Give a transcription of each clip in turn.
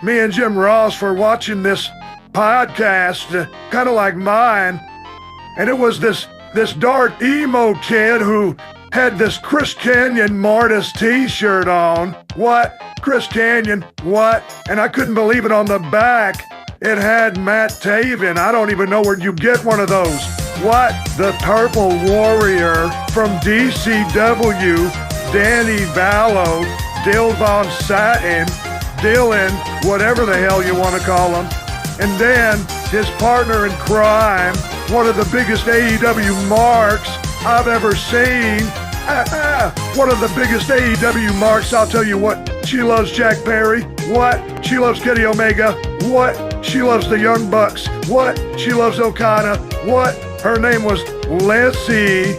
me and Jim Ross were watching this podcast, kind of like mine, and it was this dark emo kid who had this Chris Canyon Martis t-shirt on. What? Chris Canyon? What? And I couldn't believe it. On the back, it had Matt Taven. I don't even know where you get one of those. What? The Purple Warrior from DCW, Danny Vallow, Dill Von Satin, Dylan, whatever the hell you want to call him. And then his partner in crime, one of the biggest AEW marks I've ever seen. One of the biggest AEW marks, I'll tell you what. She loves Jack Perry. What? She loves Kenny Omega. What? She loves the Young Bucks. What? She loves Okada. What? Her name was Leslie.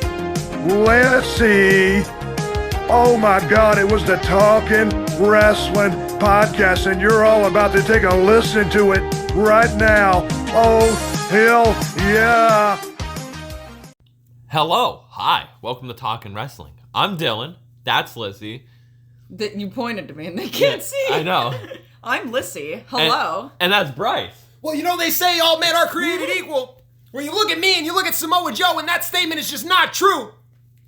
Oh my God, it was the Talkin Wrasslin podcast, and you're all about to take a listen to it right now. Oh, hell yeah. Hello. Hi. Welcome to Talkin Wrasslin. I'm Dylan. That's Lizzie. You pointed to me and they can't see. I know. I'm Lissy. Hello. And that's Bryce. Well, you know they say all men are created equal. Well, you look at me and you look at Samoa Joe and that statement is just not true.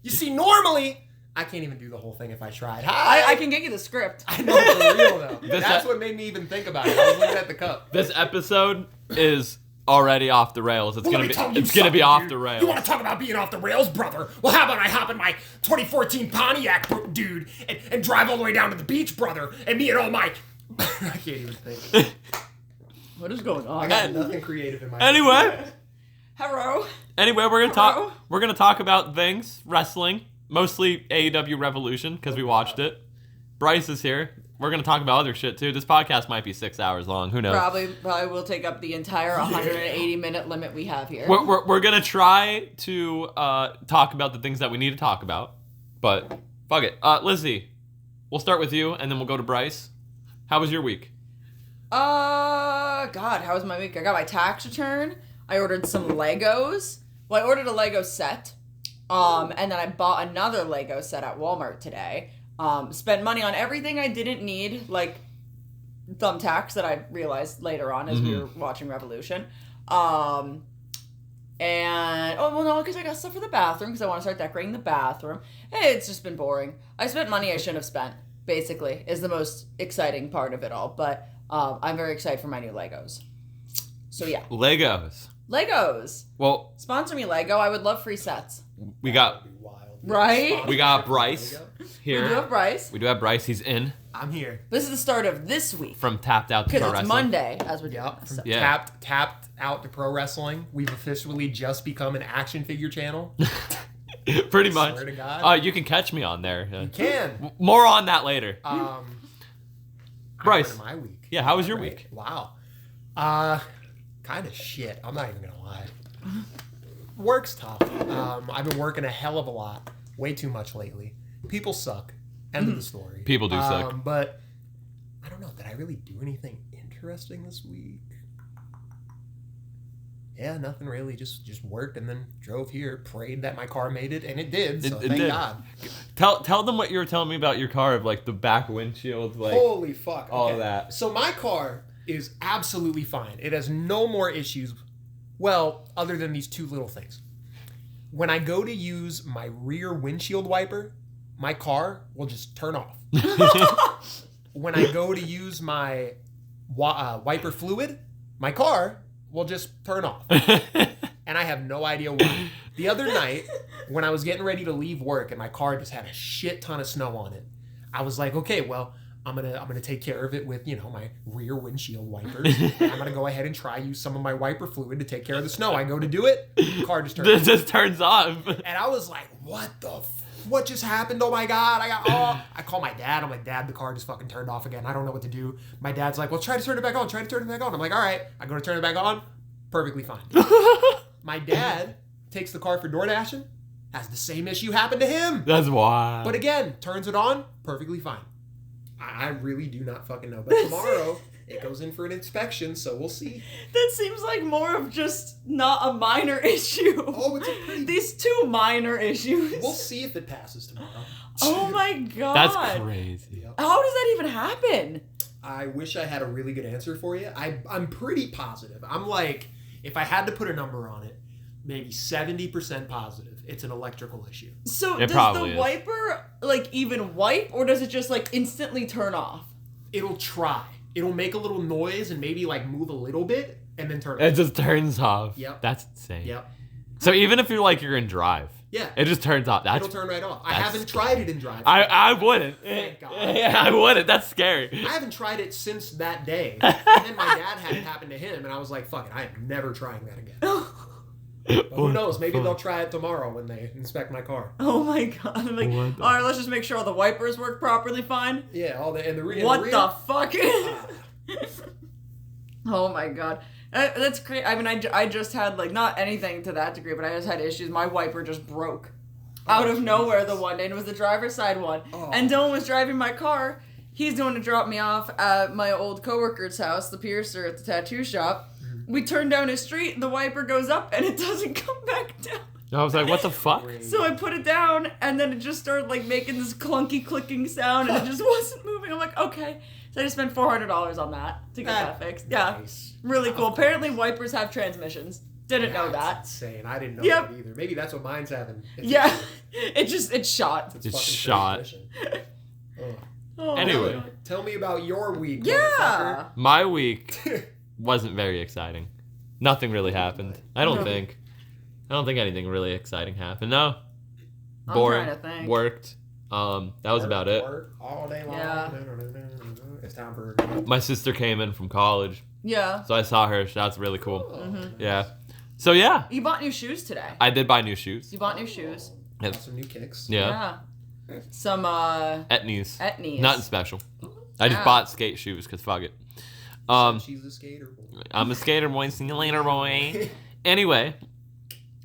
You see, normally, I can't even do the whole thing if I tried. I can get you the script. I know, for real though. That's what made me even think about it. I was looking at the cup. This episode is already off the rails. It's gonna be off the rails. You want to talk about being off the rails, brother? Well, how about I hop in my 2014 Pontiac, dude, and drive all the way down to the beach, brother, and me and all my... I can't even think. What is going on? I got nothing creative in my Anyway. Hello. Anyway, we're gonna talk about things, wrestling, mostly AEW Revolution because we watched it. Bryce is here. We're gonna talk about other shit too. This podcast might be 6 hours long. Who knows? Probably will take up the entire 180-minute limit we have here. We're gonna try to talk about the things that we need to talk about, but fuck it. Lizzie, we'll start with you and then we'll go to Bryce. How was your week? God, how was my week? I got my tax return. I ordered some Legos. Well, I ordered a Lego set. And then I bought another Lego set at Walmart today. Spent money on everything I didn't need, like thumbtacks that I realized later on as we were watching Revolution. Because I got stuff for the bathroom because I want to start decorating the bathroom. Hey, it's just been boring. I spent money I shouldn't have spent, basically, is the most exciting part of it all. But I'm very excited for my new Legos. So yeah. Legos. Well, sponsor me, Lego. I would love free sets. We got right. We got Bryce here. We do have Bryce. He's in. I'm here. This is the start of this week. From Tapped Out to Pro Wrestling. Because it's Monday as we're doing this. Yeah. Tapped Out to Pro Wrestling. We've officially just become an action figure channel. Pretty much. Swear to God. You can catch me on there. You can. More on that later. Bryce. My week. Yeah, how was your week? Wow. Kind of shit. I'm not even gonna lie. Work's tough. I've been working a hell of a lot. Way too much lately. People suck. End of the story. People do suck. But I don't know. Did I really do anything interesting this week? Yeah, nothing really. Just worked and then drove here. Prayed that my car made it, and it did. So thank God. Tell them what you were telling me about your car, of like the back windshield, like holy fuck, all of that. So my car is absolutely fine. It has no more issues. Well, other than these two little things. When I go to use my rear windshield wiper, my car will just turn off. When I go to use my wiper fluid, my car will just turn off. And I have no idea why. The other night, when I was getting ready to leave work and my car just had a shit ton of snow on it, I was like, okay, well, I'm gonna take care of it with, my rear windshield wipers. I'm gonna go ahead and use some of my wiper fluid to take care of the snow. I go to do it, the car just turns off. Just turns off. And I was like, what just happened? Oh my God. I call my dad. I'm like, Dad, the car just fucking turned off again. I don't know what to do. My dad's like, well, try to turn it back on. I'm like, all right. I go to turn it back on. Perfectly fine. My dad takes the car for door dashing. Has the same issue happen to him. That's wild. But again, turns it on. Perfectly fine. I really do not fucking know. But tomorrow, it goes in for an inspection, so we'll see. That seems like more of just not a minor issue. Oh, it's a pretty... These two minor issues. We'll see if it passes tomorrow. Oh my God. That's crazy. How does that even happen? I wish I had a really good answer for you. I'm pretty positive. I'm like, if I had to put a number on it, maybe 70% positive. It's an electrical issue. So It does probably the is. wiper like even wipe, or does it just like instantly turn off? It'll try. It'll make a little noise and maybe like move a little bit and then turn It off. just turns off. Yep. That's insane. Yep. So even if you're in drive, Yeah. it just turns off. It'll turn right off. I that's haven't tried it in drive. I wouldn't. Thank God. Yeah, I wouldn't. That's scary. I haven't tried it since that day. And then my dad had it happen to him, and I was like, fuck it, I am never trying that again. But who knows? Maybe they'll try it tomorrow when they inspect my car. Oh my god! I'm like, What the- all right, let's just make sure all the wipers work properly. Fine. Yeah, all the and the rear. What rear, the fuck? Oh my god. That's crazy. I mean, I just had, like, not anything to that degree, but I just had issues. My wiper just broke out of nowhere the one day, and it was the driver's side one. Oh. And Dylan was driving my car. He's going to drop me off at my old coworker's house, the piercer at the tattoo shop. We turn down his street, and the wiper goes up, and it doesn't come back down. I was like, what the fuck? So I put it down, and then it just started, like, making this clunky clicking sound, and it just wasn't moving. I'm like, okay. So I just spent $400 on that to get that fixed. Yeah. Nice. Really cool. Apparently wipers have transmissions. Didn't know That's that. insane. I didn't know Yep. that either. Maybe that's what mine's having. Yeah. It's shot. It's It's fucking shot. transmission. Ugh. Oh, Anyway. my God. Tell me about your week. Yeah. My week wasn't very exciting. Nothing really happened. I don't No. think anything really exciting happened. No. I'm Boring. trying to think. Worked. That was about it. Work all day long. Yeah. It's time for. My sister came in from college, Yeah. so I saw her. So that's really cool. Mm-hmm. Yeah. So yeah, You bought new shoes today. I did buy new shoes. You bought new shoes. Got some new kicks. Yeah. Some Etnies. Etnies. Nothing special. I just Yeah. bought skate shoes because fuck it. She's a skater boy. I'm a skater boy. See you later, boy. Anyway,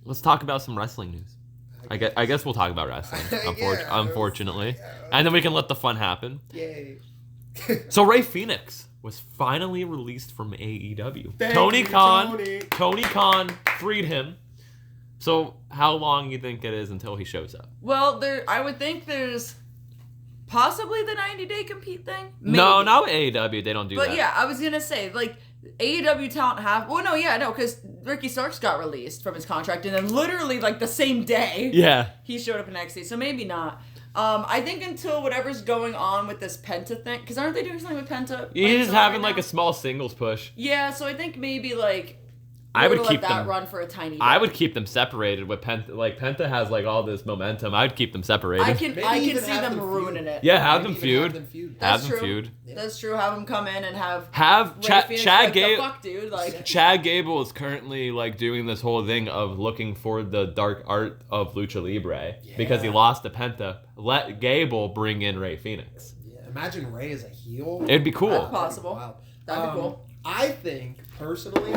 let's talk about some wrestling news. I guess we'll talk about wrestling, unfortunately. And then we can let the fun happen. Yay. So Ray Phoenix was finally released from AEW. Thank Tony you, Khan. Tony. Tony Khan freed him. So how long you think it is until he shows up? Well, I would think there's possibly the 90-day compete thing. No, Maybe. not with AEW. They don't do But that. yeah, I was gonna say, like, AEW talent because Ricky Starks got released from his contract, and then literally, like, the same day, Yeah. he showed up in NXT, so maybe not. I think until whatever's going on with this Penta thing, because aren't they doing something with Penta? He's Like, having right like now? a small singles push. Yeah, so I think maybe, like, I would we'll keep let that them. run for a tiny bit. I would keep them separated with Penta. Like Penta has like all this momentum. I would keep them separated. I can even see have them feud. ruining it. Yeah, have Maybe them even feud. Have them feud. That's Have them true. feud. That's true. Have them come in and have Have Ray Chad Phoenix Chad like, the Gable. fuck, dude. Like, Chad Gable is currently like doing this whole thing of looking for the dark art of Lucha Libre because he lost to Penta. Let Gable bring in Ray Phoenix. Yeah, imagine Ray as a heel. It'd be cool. That's possible. Wow. That'd be cool. I think, personally,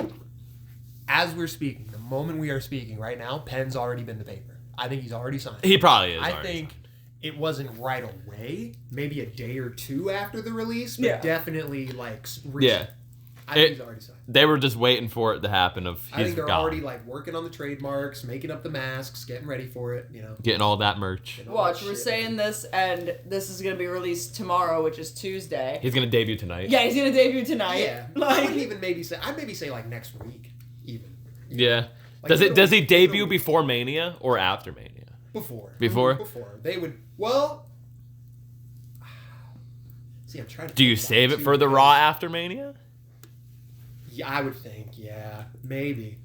as we're speaking, the moment we are speaking right now, Penn's already been to paper. I think he's already signed. He probably is. I already. think it wasn't right away, maybe a day or two after the release, but Yeah. definitely like Yeah. I think he's already signed. They were just waiting for it to happen. Of I he's think they're gone. already like working on the trademarks, making up the masks, getting ready for it, you know. Getting all that merch. getting all Watch, that we're shit saying ready. this, and this is gonna be released tomorrow, which is Tuesday. He's gonna debut tonight. Yeah, he's gonna debut tonight. Yeah. I Like, would even maybe say I'd maybe say like next week, even. Yeah. Like, Does he literally- debut before Mania or after Mania? Before. Before? Before. They would well see I'm trying to Do you think about save it too, for the because- Raw after Mania? Yeah, I would think, yeah. Maybe.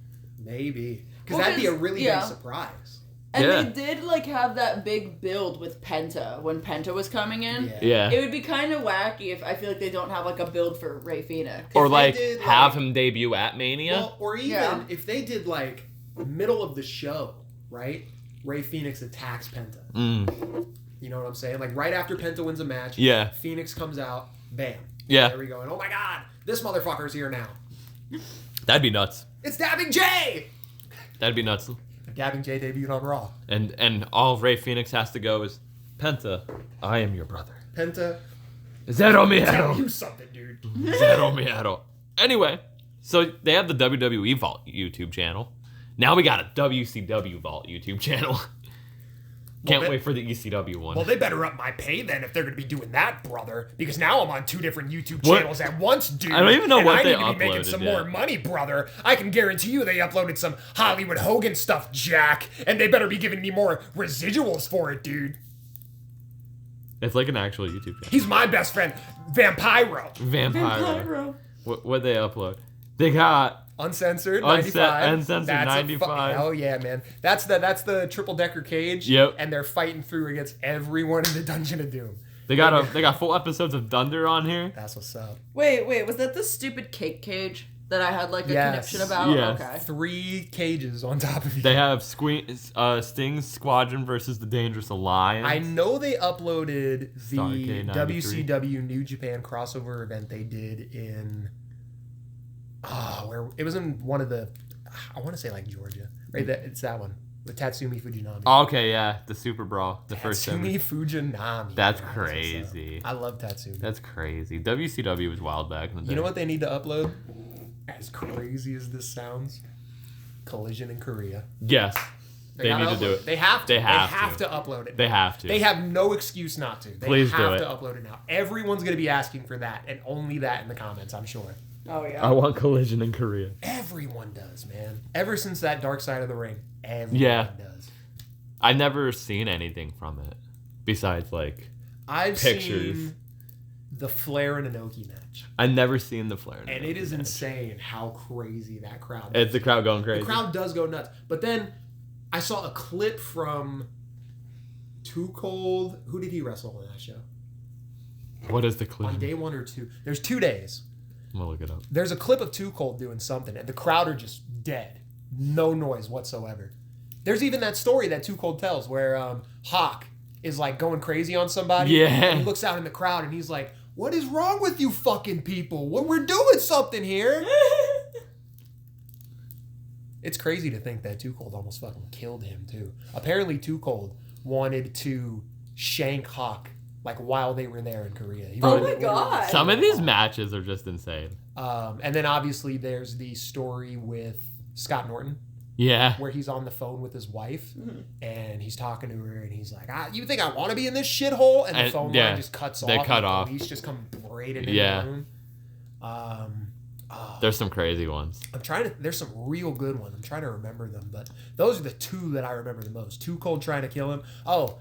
Because Well, that'd be a 'cause- really yeah. big surprise. and Yeah. they did like have that big build with Penta when Penta was coming in. Yeah. Yeah. It would be kind of wacky if I feel like they don't have like a build for Ray Phoenix. Or they like did, have like- him debut at Mania? Well, or even Yeah. if they did like middle of the show, right? Ray Phoenix attacks Penta. You know what I'm saying? Like right after Penta wins a match, Yeah. Phoenix comes out, bam. Yeah. There we go. And oh my god, this motherfucker's here now. That'd be nuts. It's Dabbing Jay! That'd be nuts. Dabbing Jay debuted on Raw. And all Ray Phoenix has to go is Penta, I am your brother. Penta, Zero tell miedo. you something, dude. Zero miedo. Anyway, so they have the WWE Vault YouTube channel. Now we got a WCW Vault YouTube channel. Can't wait for the ECW one. Well, they better up my pay then if they're going to be doing that, brother. Because now I'm on 2 different YouTube channels at once, dude. I don't even know and what I they need to be making uploaded some yet. more money, brother. I can guarantee you they uploaded some Hollywood Hogan stuff, Jack. And they better be giving me more residuals for it, dude. It's like an actual YouTube channel. He's my best friend, Vampiro. Vampiro. What they upload? They got Uncensored, 95. Uncensored, That's 95. Hell yeah, man. That's the triple decker cage. Yep. And they're fighting through against everyone in the Dungeon of Doom. They got full episodes of Thunder on here. That's what's up. Wait, was that the stupid cake cage that I had like a Yes. connection about? Yes. Okay. 3 cages on top of you. They have Sting's Squadron versus the Dangerous Alliance. I know they uploaded the Starcade 93. WCW New Japan crossover event they did in where it was in one of the, I want to say like Georgia, right? It's that one with Tatsumi Fujinami. Oh, okay, yeah, the Super Brawl, the first ever. Tatsumi Fujinami. That's man, crazy. I love Tatsumi. That's crazy. WCW was wild back in the day. You know what they need to upload? As crazy as this sounds, Collision in Korea. Yes, they gotta need to do upload it. They have to. They have to upload it. They have to. They have no excuse not to. They Please do have it. to upload it now. Everyone's going to be asking for that, and only that in the comments, I'm sure. Oh yeah. I want Collision in Korea. Everyone does, man. Ever since that Dark Side of the Ring, everyone does. I've never seen anything from it besides like I've pictures. seen the Flair and Inoki match, I've never seen the Flair. and it is insane how crazy that crowd It's is. the crowd going crazy. The crowd does go nuts. But then I saw a clip from Too Cold. Who did he wrestle on that show? What is the On Collision? day 1 or 2. There's 2 days. I'm gonna look it up. There's a clip of Too Cold doing something, and the crowd are just dead. No noise whatsoever. There's even that story that Too Cold tells where Hawk is like going crazy on somebody. Yeah. And he looks out in the crowd and he's like, "What is wrong with you fucking people? We're doing something here." It's crazy to think that Too Cold almost fucking killed him too. Apparently Too Cold wanted to shank Hawk like while they were there in Korea. He Oh wanted my to- God. Some of these matches are just insane. And then obviously there's the story with Scott Norton Yeah. where he's on the phone with his wife and he's talking to her and he's like, "You think I want to be in this shithole?" And the And- phone yeah, line just cuts they off. cut and the off. Police just come parading in Yeah. the room. There's some crazy ones. There's some real good ones. I'm trying to remember them, but those are the 2 that I remember the most. Too Cold trying to kill him. Oh,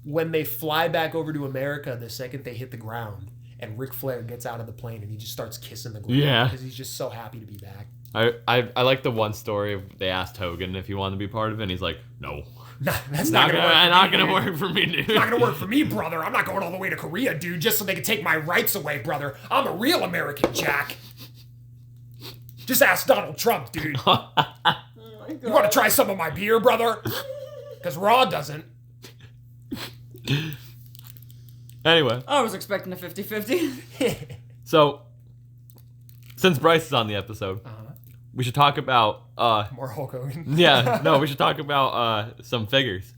when they fly back over to America the second they hit the ground and Ric Flair gets out of the plane and he just starts kissing the ground Yeah. because he's just so happy to be back. I like the one story of they asked Hogan if he wanted to be part of it, and he's like, no. That's Not not gonna work. work for me, dude. It's not gonna work for me, brother. I'm not going all the way to Korea, dude, just so they can take my rights away, brother. I'm a real American, Jack. Just ask Donald Trump, dude. Oh my God. You want to try some of my beer, brother? Because Raw doesn't. Anyway, I was expecting a 50-50. so since Bryce is on the episode, we should talk about More Hulk Hogan. we should talk about some figures.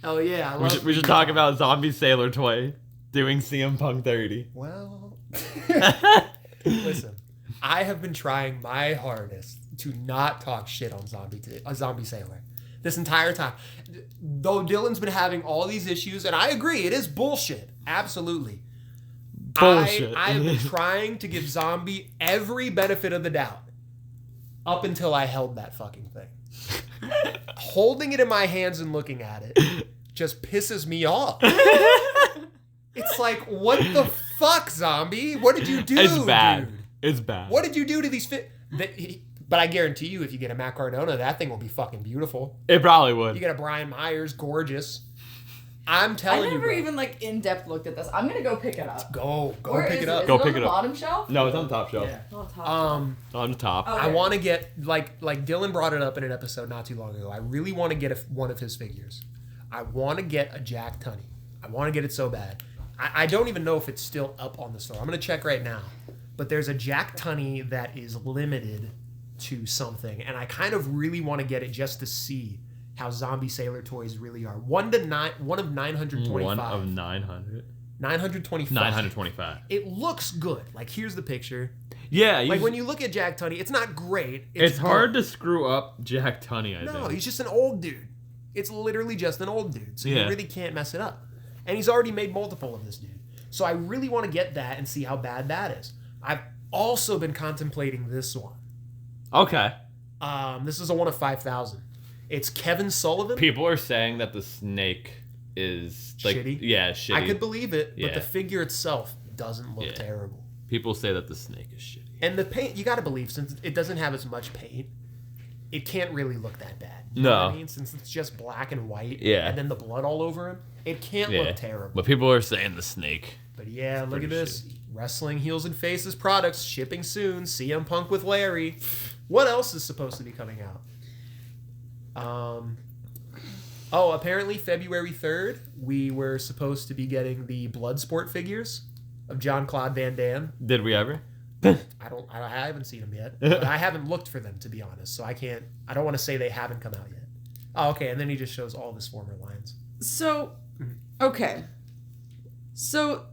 Oh yeah, I love. We should talk about Zombie Sailor Toy doing CM Punk 30. Well, listen, I have been trying my hardest to not talk shit on Zombie Sailor this entire time. Though Dylan's been having all these issues, and I agree, it is bullshit. Absolutely. Bullshit. I have been trying to give Zombie every benefit of the doubt up until I held that fucking thing. Holding it in my hands and looking at it just pisses me off. It's like, what the fuck, Zombie? What did you do, It's bad. dude? It's bad. What did you do to these But I guarantee you, if you get a Matt Cardona, that thing will be fucking beautiful. It probably would. You get a Brian Myers, gorgeous. I'm I telling you, never bro. even like in depth looked at this. I'm gonna go pick it up. Go Where pick is it up. Go Is it pick on it the up. bottom shelf? No, it's on the top shelf. Yeah. On top. On the top. Oh. I Okay. want to get like Dylan brought it up in an episode not too long ago. I really want to get one of his figures. I want to get a Jack Tunney. I want to get it so bad. I don't even know if it's still up on the store. I'm gonna check right now. But there's a Jack Tunney that is limited to something, and I kind of really want to get it just to see how Zombie Sailor toys really are. One of 925. One of 900. 925. 925. It looks good. Like, here's the picture. Yeah, Like, when you look at Jack Tunney, it's not great. it's hard good. to screw up Jack Tunney, I No, think. he's just an old dude. It's literally just an old dude, so you Yeah. really can't mess it up. And he's already made multiple of this dude. So I really want to get that and see how bad that is. I've also been contemplating this one. Okay. This is a 1 of 5,000. It's Kevin Sullivan. People are saying that the snake is like Shitty? Yeah, shitty. I could believe it, but Yeah. the figure itself doesn't look Yeah. terrible. People say that the snake is shitty. And the paint, you got to believe, since it doesn't have as much paint, it can't really look that bad. You know what I mean? Since it's just black and white, Yeah. and then the blood all over him, it can't look terrible. But people are saying the snake. But yeah, look pretty at this. Wrestling Heels and Faces products shipping soon. CM Punk with Larry. What else is supposed to be coming out? Apparently February 3rd, we were supposed to be getting the Bloodsport figures of John Claude Van Damme. Did we ever? I haven't seen them yet. But I haven't looked for them, to be honest. So I don't want to say they haven't come out yet. Oh, okay. And then he just shows all of his former lines. So, okay. So,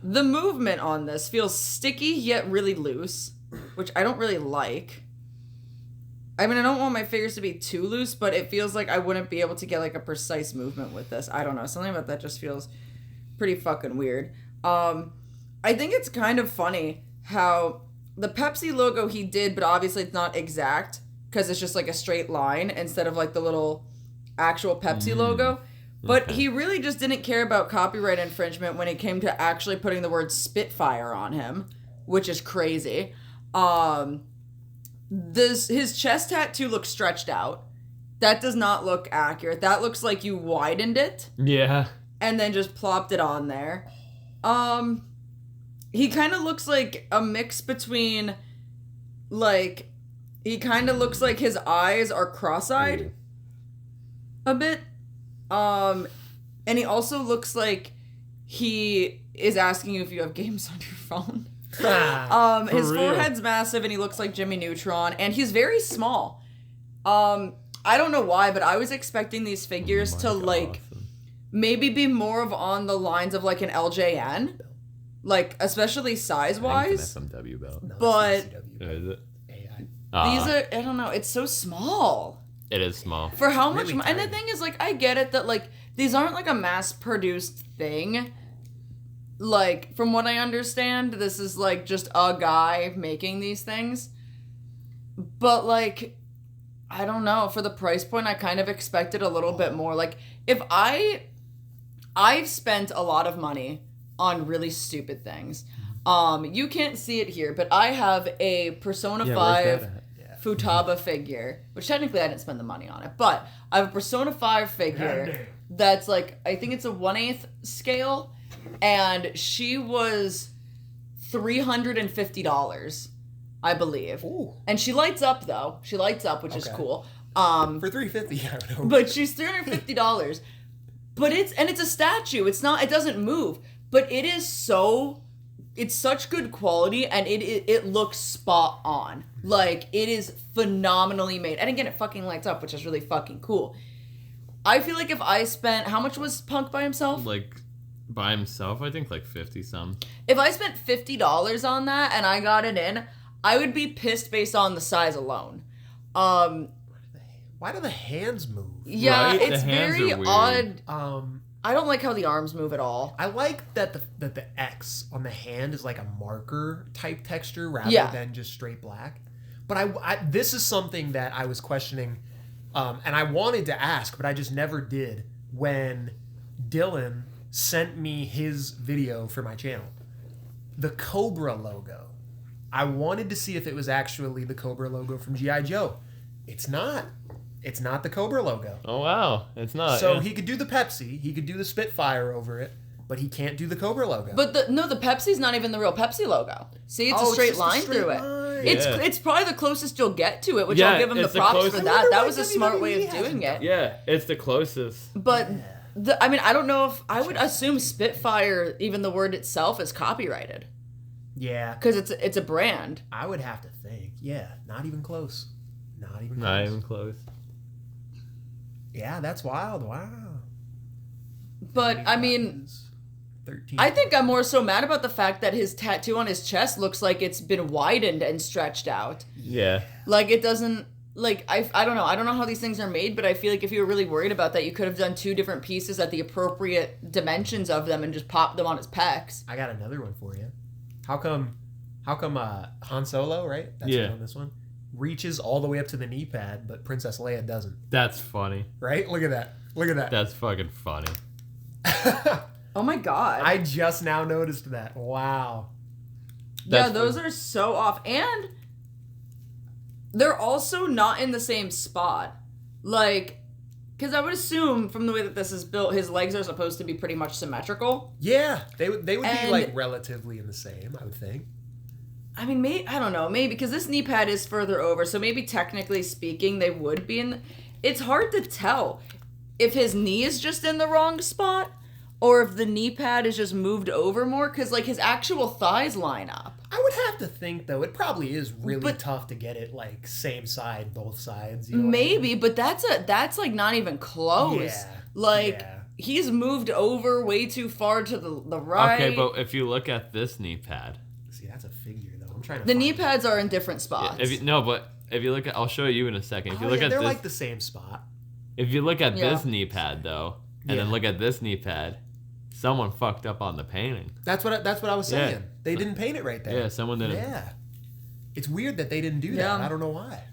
the movement on this feels sticky yet really loose, which I don't really like. I mean, I don't want my figures to be too loose, but it feels like I wouldn't be able to get like a precise movement with this. I don't know. Something about that just feels pretty fucking weird. I think it's kind of funny how the Pepsi logo he did, but obviously it's not exact because it's just like a straight line instead of like the little actual Pepsi logo. But he really just didn't care about copyright infringement when it came to actually putting the word Spitfire on him, which is crazy. His chest tattoo looks stretched out. That does not look accurate. That looks like you widened it Yeah. and then just plopped it on there. He kind of looks like a mix between, like, he kind of looks like his eyes are cross-eyed a bit. And he also looks like he is asking you if you have games on your phone. His real. forehead's massive and he looks like Jimmy Neutron and he's very small. I don't know why, but I was expecting these figures to like maybe be more of on the lines of like an LJN, like especially size wise. FMW belt. No, But- that's Oh, is it? AI. These are, I don't know, it's so small. It is small. For how much Really and the tiny. thing is, like, I get it that, like, these aren't, like, a mass-produced thing. Like, from what I understand, this is, like, just a guy making these things. But, like, I don't know. For the price point, I kind of expected a little bit more. Like, if I've spent a lot of money on really stupid things. You can't see it here, but I have a Persona 5... Futaba figure, which technically I didn't spend the money on it, but I have a Persona 5 figure that's like, I think it's a 1/8 scale, and she was $350, I believe. Ooh. And she lights up though. She lights up, which is Okay. cool. For $350, I don't know. But she's $350. But it's a statue. It doesn't move, but it is it's such good quality and it looks spot on. Like, it is phenomenally made. And again, it fucking lights up, which is really fucking cool. I feel like if I spent, how much was Punk by himself? Like, by himself, I think like 50 some. If I spent $50 on that and I got it in, I would be pissed based on the size alone. Why do the hands move? Yeah, Right? it's The hands very are weird. odd. I don't like how the arms move at all. I like that the X on the hand is like a marker type texture rather Yeah. than just straight black. But I this is something that I was questioning, and I wanted to ask, but I just never did when Dylan sent me his video for my channel. The Cobra logo. I wanted to see if it was actually the Cobra logo from G.I. Joe. It's not. It's not the Cobra logo. Oh, wow. It's not. So yeah. he could do the Pepsi, he could do the Spitfire over it, but he can't do the Cobra logo. But the Pepsi's not even the real Pepsi logo. See, it's a Oh, straight just a line straight through line. it. Yeah. It's probably the closest you'll get to it, which Yeah, I'll give him the it's the props closest. for I that. wonder That why was a smart way of WWE doing hasn't it. Yeah, it's the closest. But I mean, I don't know if I would assume Spitfire, even the word itself, is copyrighted Yeah, because it's a brand. I would have to think. Yeah, not even close. Not even close. Not even close. Yeah, that's wild. Wow. But I mean, 13. I think I'm more so mad about the fact that his tattoo on his chest looks like it's been widened and stretched out. Yeah. Like it doesn't. like, I don't know. I don't know how these things are made, but I feel like if you were really worried about that, you could have done 2 different pieces at the appropriate dimensions of them and just popped them on his pecs. I got another one for you. How come Han Solo, right? That's Yeah. on this one. Reaches all the way up to the knee pad, but Princess Leia doesn't. That's funny. Right? Look at that. Look at that. That's fucking funny. Oh my god. I just now noticed that. Wow. Yeah, That's those are so off. And they're also not in the same spot. Like, because I would assume from the way that this is built, his legs are supposed to be pretty much symmetrical. Yeah, they would be And- like relatively in the same, I would think. I mean, I don't know, maybe because this knee pad is further over, so maybe technically speaking, they would be in. It's hard to tell if his knee is just in the wrong spot or if the knee pad is just moved over more, because like his actual thighs line up. I would have to think though, it probably is really But- tough to get it like same side, both sides. You know what I Maybe, mean? but that's like not even close. Yeah, Like yeah. he's moved over way too far to the right. Okay, but if you look at this knee pad, See, that's a figure though. I'm trying to. the find knee it. pads are in different spots. if you look at, I'll show you in a second. If you Oh, look yeah, at they're this, like the same spot. if you look at Yeah. this knee pad though, and Yeah. then look at this knee pad, someone fucked up on the painting. That's what I was saying. Yeah. They didn't paint it right there. Yeah, someone didn't. Yeah. It's weird that they didn't do that. Yeah. I don't know why.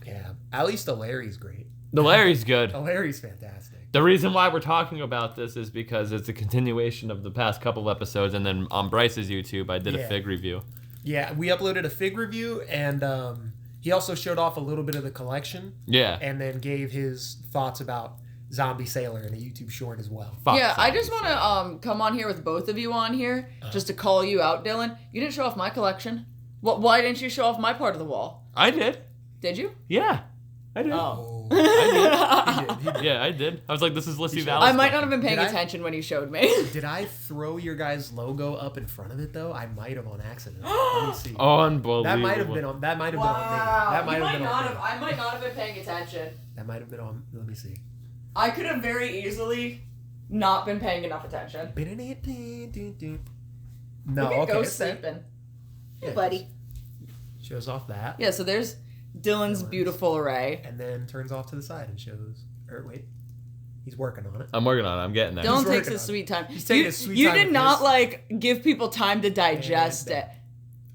Yeah. At least the Larry's great. The Larry's good. The Larry's fantastic. The reason why we're talking about this is because it's a continuation of the past couple episodes, and then on Bryce's YouTube, I did a Yeah. fig review. Yeah, we uploaded a fig review, and he also showed off a little bit of the collection, Yeah. and then gave his thoughts about Zombie Sailor in a YouTube short as well. Fuck Yeah, I zombies. just want to come on here with both of you on here just to call you out, Dylan. You didn't show off my collection. Why didn't you show off my part of the wall? I did. Did you? Yeah. I did. Oh. He did. Yeah, I did. I was like, this is Lissy showed- Valley. I might not have been paying Did I? attention when you showed me. Did I throw your guys' logo up in front of it though? I might have on accident. Let me see. Unbelievable. That might have been on. That might have been on me. That might have been on me. I might not have been paying attention. That might have been on. Let me see. I could have very easily not been paying enough attention. No, Look at okay. Go it's there. sleeping. Yeah, Buddy. Shows off that. Yeah, so there's Dylan's beautiful array. And then turns off to the side and shows. Or wait, he's working on it. I'm working on it. I'm getting there. Dylan working takes on his it. sweet time. He's taking You, his sweet you time did with not this. like give people time to digest it.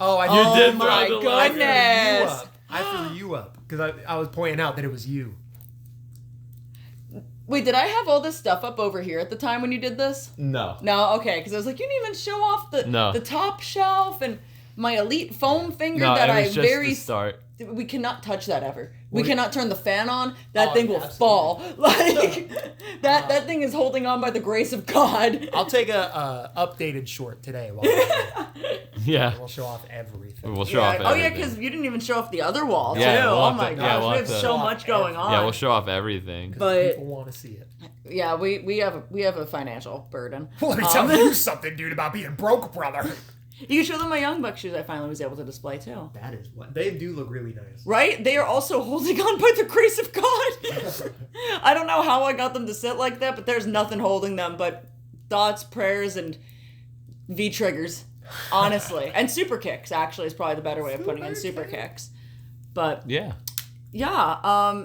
Oh, I Oh did my throw the leg. goodness. I threw you up because I was pointing out that it was you. Wait, did I have all this stuff up over here at the time when you did this? No. No, okay, because I was like, you didn't even show off the top shelf and my elite foam finger No, that it I was just very. the start. We cannot touch that ever. We What do you- cannot turn the fan on. That Oh, thing will absolutely. fall. Like that thing is holding on by the grace of God. I'll take a updated short today. While we're Yeah. we'll show off everything. We'll show off Oh yeah, everything. because you didn't even show off the other wall Yeah, too. we'll Oh have my to- gosh, yeah, we'll we have have to- so much going on. Yeah, we'll show off everything. But- People want to see it. Yeah, we have a financial burden. Let me tell you something, dude, about being broke, brother. You can show them my Young Buck shoes I finally was able to display too. That is what they do look really nice. Right? They are also holding on by the grace of God. I don't know how I got them to sit like that, but there's nothing holding them but thoughts, prayers, and V-triggers. Honestly. And super kicks, actually, is probably the better way of putting it. Super kicks. But, Yeah. yeah,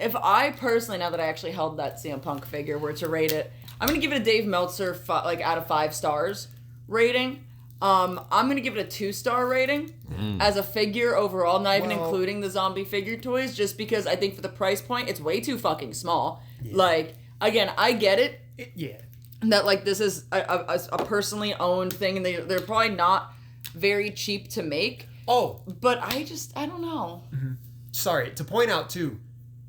if I personally, now that I actually held that CM Punk figure, were to rate it, I'm going to give it a Dave Meltzer, out of 5 stars rating. I'm going to give it a 2-star rating as a figure overall, not even Well- including the zombie figure toys, just because I think for the price point, it's way too fucking small. Like, again, I get it, Yeah. that, like, this is a personally owned thing, and they're probably not very cheap to make, Oh, but I don't know. sorry. To point out, too,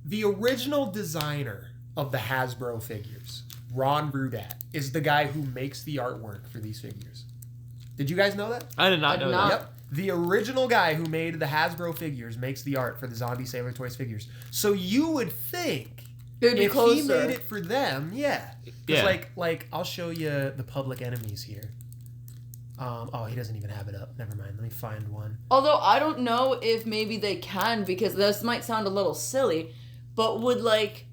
the original designer of the Hasbro figures, Ron Brudat, is the guy who makes the artwork for these figures. Did you guys know that? I did not I did know not. that. Yep. The original guy who made the Hasbro figures makes the art for the Zombie Sailor Toys figures. So you would think It would be if closer. he made it for them, yeah. Yeah. Like I'll show you the Public Enemies here. Oh, he doesn't even have it up. Never mind. Let me find one. Although I don't know if maybe they can, because this might sound a little silly, but would, like,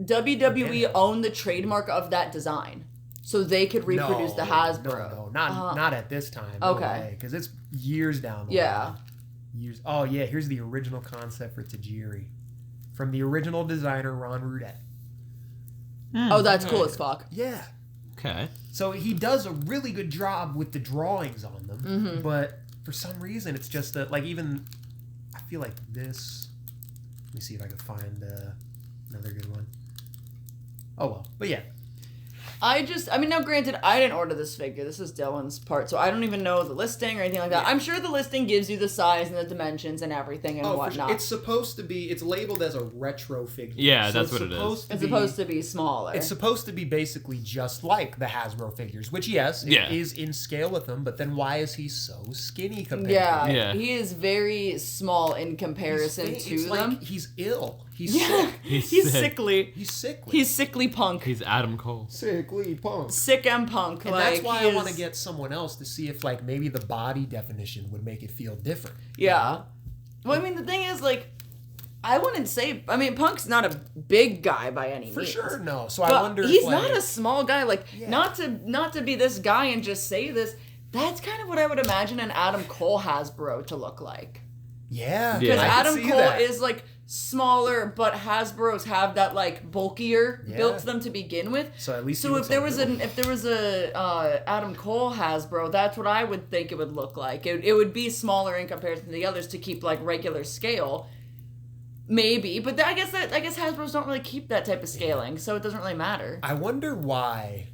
WWE own the trademark of that design? So they could reproduce the Hasbro. No, not at this time. Okay. Because it's years down the Yeah. line. Oh yeah, here's the original concept for Tajiri, from the original designer Ron Rudett. Oh, that's cool as fuck. Yeah. Okay. So he does a really good job with the drawings on them, but for some reason it's just like even I feel like this. Let me see if I can find another good one. Oh well, but yeah. Now granted, I didn't order this figure. This is Dylan's part, so I don't even know the listing or anything like that. Yeah. I'm sure the listing gives you the size and the dimensions and everything and whatnot. It's supposed to be, it's labeled as a retro figure. Yeah, So that's what it is. It's supposed to be smaller. It's supposed to be basically just like the Hasbro figures, which yes, it is in scale with them, but then why is he so skinny compared to them? He is very small in comparison to them. Like he's ill. He's sick. He's sickly. He's sickly. He's sickly punk. He's Adam Cole. sickly punk. Sick and punk. And that's why I want to get someone else to see if like maybe the body definition would make it feel different. Yeah. Well, I mean, the thing is, like, I wouldn't say. I mean, Punk's not a big guy by any means. For sure, no. So But I wonder. he's if, not a small guy. Like, Yeah. not to be this guy and just say this. That's kind of what I would imagine an Adam Cole Hasbro to look like. Yeah. Because I can Adam see Cole that. is like smaller, but Hasbro's have that like bulkier built to them to begin with. So at least. So if there was a Adam Cole Hasbro, that's what I would think it would look like. It would be smaller in comparison to the others to keep like regular scale. Maybe, but I guess Hasbro's don't really keep that type of scaling, so it doesn't really matter. I wonder why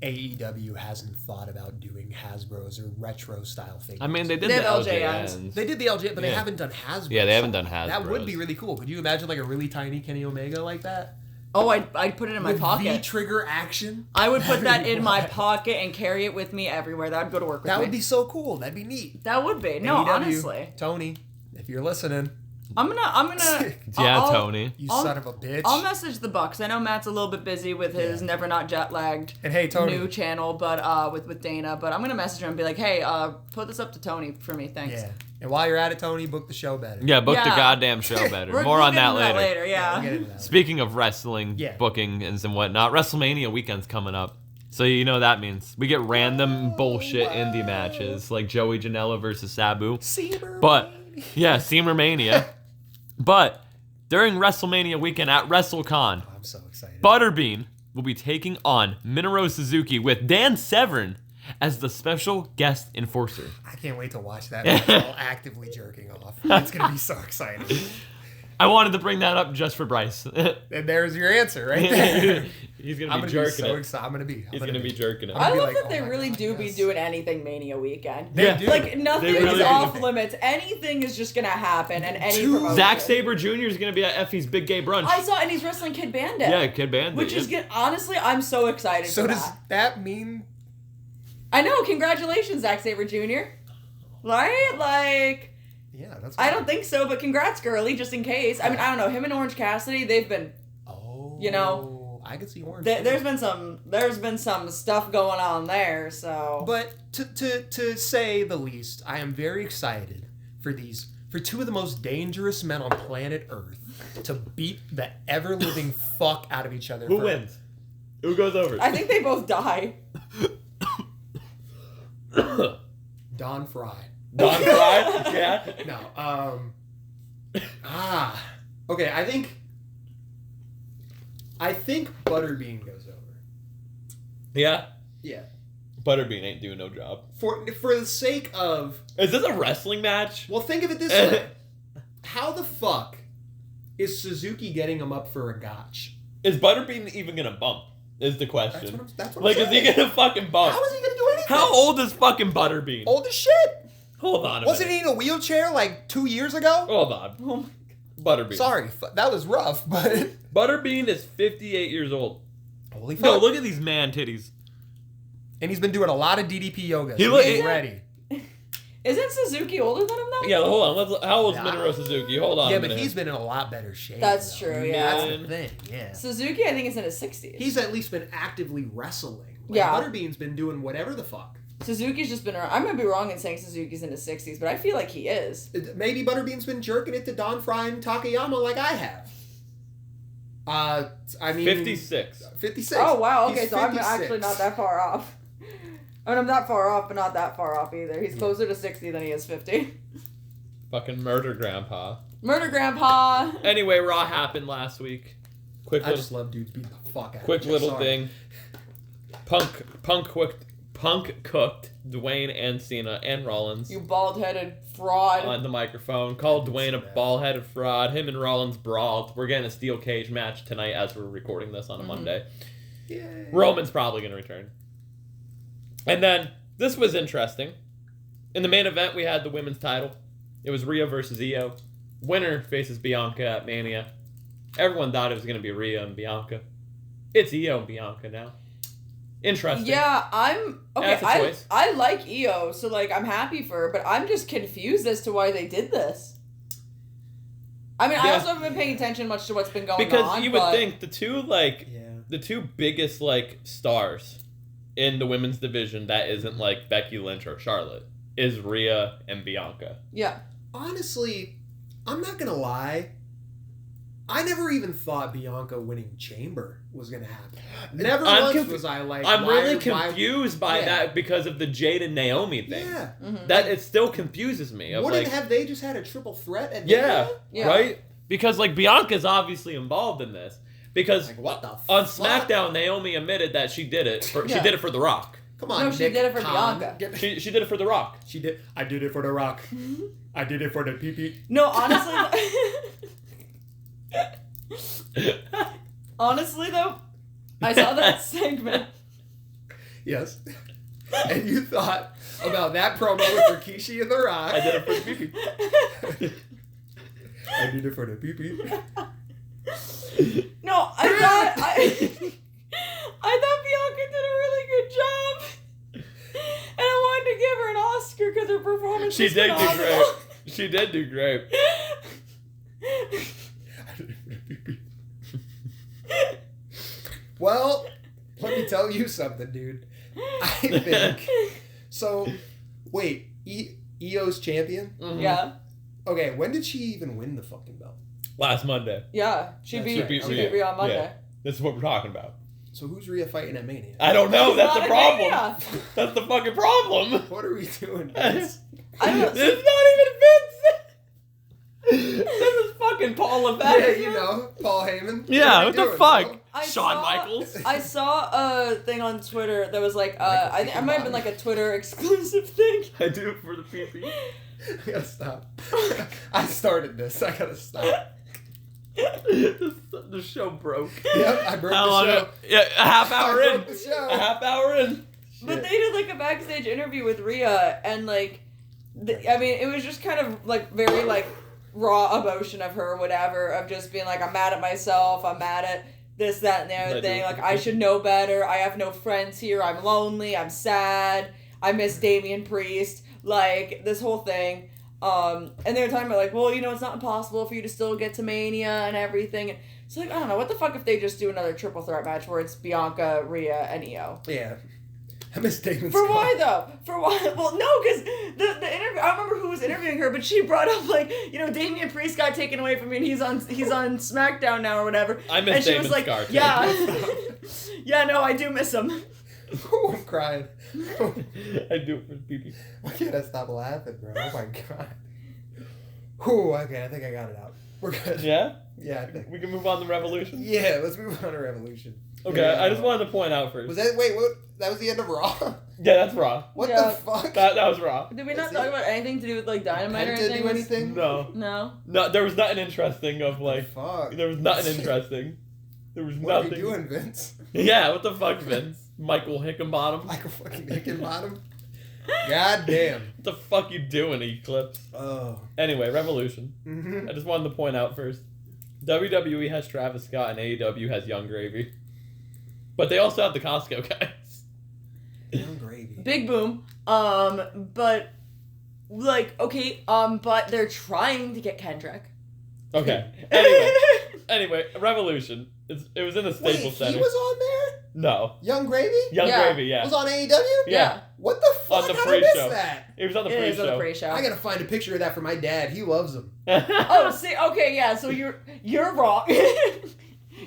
AEW hasn't thought about doing Hasbro's or retro style figures. I mean, they did They the have LJNs. They did the LJ, but they Yeah. haven't done Hasbro. Yeah, they haven't done Hasbros. That would be really cool. Could you imagine like a really tiny Kenny Omega like that? Oh, I'd put it in my With pocket. V-trigger action? I would put that in my What? pocket and carry it with me everywhere. That would go to work with That me. would be so cool. That'd be neat. That would be. No, AEW, honestly. Tony, if you're listening, I'm gonna. Yeah, I'll- Tony. you I'll- son of a bitch. I'll message the Bucks. I know Matt's a little bit busy with his Never Not Jet Lagged And hey, Tony. new channel, but with Dana. But I'm gonna message him and be like, hey, put this up to Tony for me, thanks. Yeah. And while you're at it, Tony, book the show better. Yeah, book the Yeah. goddamn show better. We'll More on get that into later. Yeah. We'll get into that. Speaking of wrestling, Yeah. bookings and whatnot, WrestleMania weekend's coming up. So you know what that means. We get random bullshit indie matches, like Joey Janela versus Sabu. But, yeah, Seamermania. But, during WrestleMania weekend at WrestleCon, I'm so excited. Butterbean will be taking on Minoru Suzuki with Dan Severn as the special guest enforcer. I can't wait to watch that while actively jerking off. It's going to be so exciting. I wanted to bring that up just for Bryce. And there's your answer right there. He's going I'm to be going to be jerking so it. excited. I'm going to be. He's going to be jerking it. I be love like, that oh they my really God, do be yes. doing anything Mania weekend. Yeah. do. Like, nothing They really is do. off limits. Anything is just gonna happen, and any promotion. Zack Sabre Jr. is going to be at Effie's Big Gay Brunch. I saw, and he's wrestling Kid Bandit. Yeah, Kid Bandit. Which is good. Honestly, I'm so excited So for does that. that mean... I know. Congratulations, Zack Sabre Jr. Right? Like, Yeah, that's I don't think so, but congrats, girly, just in case. I mean, I don't know. Him and Orange Cassidy, they've been. Oh. You know, I could see orange. There's been some stuff going on there. So. But to say the least, I am very excited for two of the most dangerous men on planet Earth to beat the ever-living fuck out of each other. Who wins? Who goes over? I think they both die. Don Fry. Don Fry? Yeah. No. Okay, I think Butterbean goes over. Yeah? Yeah. Butterbean ain't doing no job. For the sake of... Is this a wrestling match? Well, think of it this way. How the fuck is Suzuki getting him up for a gotch? Is Butterbean even gonna bump? Is the question. That's what Like, I'm is he saying. gonna fucking bump? How is he gonna do anything? How old is fucking Butterbean? Old as shit. Hold on a Wasn't minute. he in a wheelchair like 2 years ago? Hold on. Oh my Butterbean. Sorry, that was rough, but... Butterbean is 58 years old. Holy fuck. No, look at these man titties. And he's been doing a lot of DDP yoga, He so look- he's ready. Isn't Suzuki older than him though? Yeah, hold on. How old is Minoru Suzuki? Hold on Yeah, a but minute. he's been in a lot better shape. That's though. true, yeah. That's the thing, yeah. Suzuki, I think, is in his 60s. He's at least been actively wrestling. Like, Yeah. Butterbean's been doing whatever the fuck. Suzuki's just been around. I might be wrong in saying Suzuki's in his 60s, but I feel like he is. Maybe Butterbean's been jerking it to Don Fry and Takayama like I have. I mean... 56. 56. Oh, wow. Okay, He's so I'm 56. actually not that far off. I mean, I'm that far off, but not that far off either. He's closer to 60 than he is 50. Fucking murder grandpa. Murder Grandpa. Anyway, Raw happened last week. I just love dudes beating the fuck out Quick of each little other. thing. Punk cooked Dwayne and Cena and Rollins You bald-headed fraud. on the microphone. Called Dwayne a bald-headed fraud. Him and Rollins brawled. We're getting a steel cage match tonight as we're recording this on a Monday. Yay. Roman's probably going to return. And then, this was interesting. In the main event, we had the women's title. It was Rhea versus Io. Winner faces Bianca at Mania. Everyone thought it was going to be Rhea and Bianca. It's Io and Bianca now. Interesting. Yeah, I'm okay. That's a choice. I like Io, so like I'm happy for her, but I'm just confused as to why they did this. I mean, I Yeah. also haven't been paying attention much to what's been going on. Because you would but think the two biggest stars in the women's division that isn't like Becky Lynch or Charlotte is Rhea and Bianca. Yeah. Honestly, I'm not gonna lie. I never even thought Bianca winning Chamber was gonna happen. Never once was I like. I'm really why- confused by that because of the Jade and Naomi thing. Yeah. That it still confuses me. Wouldn't have they just had a triple threat at Yeah, Yeah. right? Because like Bianca's obviously involved in this. Because Like, what the on fuck? SmackDown, Naomi admitted that she did it. She Yeah. did it for The Rock. Come on, No, she Nick did it for Khan. Bianca. She did it for The Rock. She did. I did it for The Rock. I did it for the PP. No, honestly. Honestly, though, I saw that segment. Yes. And you thought about that promo with Rikishi and The Rock. I did it for the PP. I did it for the PP. No, I thought Bianca did a really good job, and I wanted to give her an Oscar because her performance. She was did do phenomenal. great. She did do great. Well, let me tell you something, dude. I think so. Wait, Io's champion? Mhm. Yeah, Okay, when did she even win the fucking belt? Last Monday. yeah. She Yeah, beat she beat Rhea Rhea. on Monday. Yeah. This is what we're talking about. So who's Rhea fighting at Mania? I don't know. That's the Not problem. Mania. That's the fucking problem. What are we doing, guys? I don't know. This is not even Vince. This is fucking Paul Levesque. Yeah, you know, Paul Heyman. Yeah, are what we the doing, fuck? bro? I Shawn saw- Michaels. I saw a thing on Twitter that was like, Like a I might have been like a Twitter exclusive thing. I do it for the PP. I gotta stop. I started this. I gotta stop. The show broke. Yep, I broke How the long? show. Yeah, a half hour I in. broke the show. A half hour in. But they did like a backstage interview with Rhea, and like, I mean, it was just kind of like very like raw emotion of her, whatever, of just being like, I'm mad at myself, I'm mad at this, that, and the other thing. Like, I should know better. I have no friends here. I'm lonely. I'm sad. I miss Damian Priest. Like, this whole thing. And they were talking about like, well, you know, it's not impossible for you to still get to Mania and everything. And it's like, I don't know, what the fuck if they just do another triple threat match where it's Bianca, Rhea, and Io? Yeah. I miss Damon For Scott. why though? For why? Well, no, because the interview. I don't remember who was interviewing her, but she brought up like, you know, Damian Priest got taken away from me, and he's on SmackDown now or whatever. I miss and she Damon was like, Scar, too. yeah, yeah, no, I do miss him. Oh, I'm crying. I do it for the PP. Why can't I stop laughing, bro? Oh my god. Whew, okay, I think I got it out. We're good. Yeah? Yeah, I think. We can move on to Revolution? Yeah, let's move on to Revolution. Okay, Yeah. I just wanted to point out first. Was that, wait, what? That was the end of Raw? Yeah, that's Raw. What Yeah. the fuck? That was Raw. Did we not That's talk it? about anything to do with like Dynamite or Penta anything? do anything? No. No. No, there was nothing interesting of like, Fuck. there was nothing interesting. There was What are nothing. you doing, Vince? Yeah, what the fuck, Vince? Michael Hickenbottom? Michael fucking Hickenbottom? God damn. What the fuck you doing, Eclipse? Oh. Anyway, Revolution. Mm-hmm. I just wanted to point out first. WWE has Travis Scott and AEW has Young Gravy. But they also have the Costco guys. Young gravy. Big boom. But like, okay, but they're trying to get Kendrick. Okay. Anyway, Revolution. It was in the Wait, Staples he Center. was on there? No. Young Gravy? Young Yeah. Gravy, yeah. Was on AEW? Yeah. What the fuck? On the How did I miss pre-show. that? It was on the It is on the pre-show. pre-show. I gotta find a picture of that for my dad. He loves him. Oh, see, okay, yeah, so you're wrong.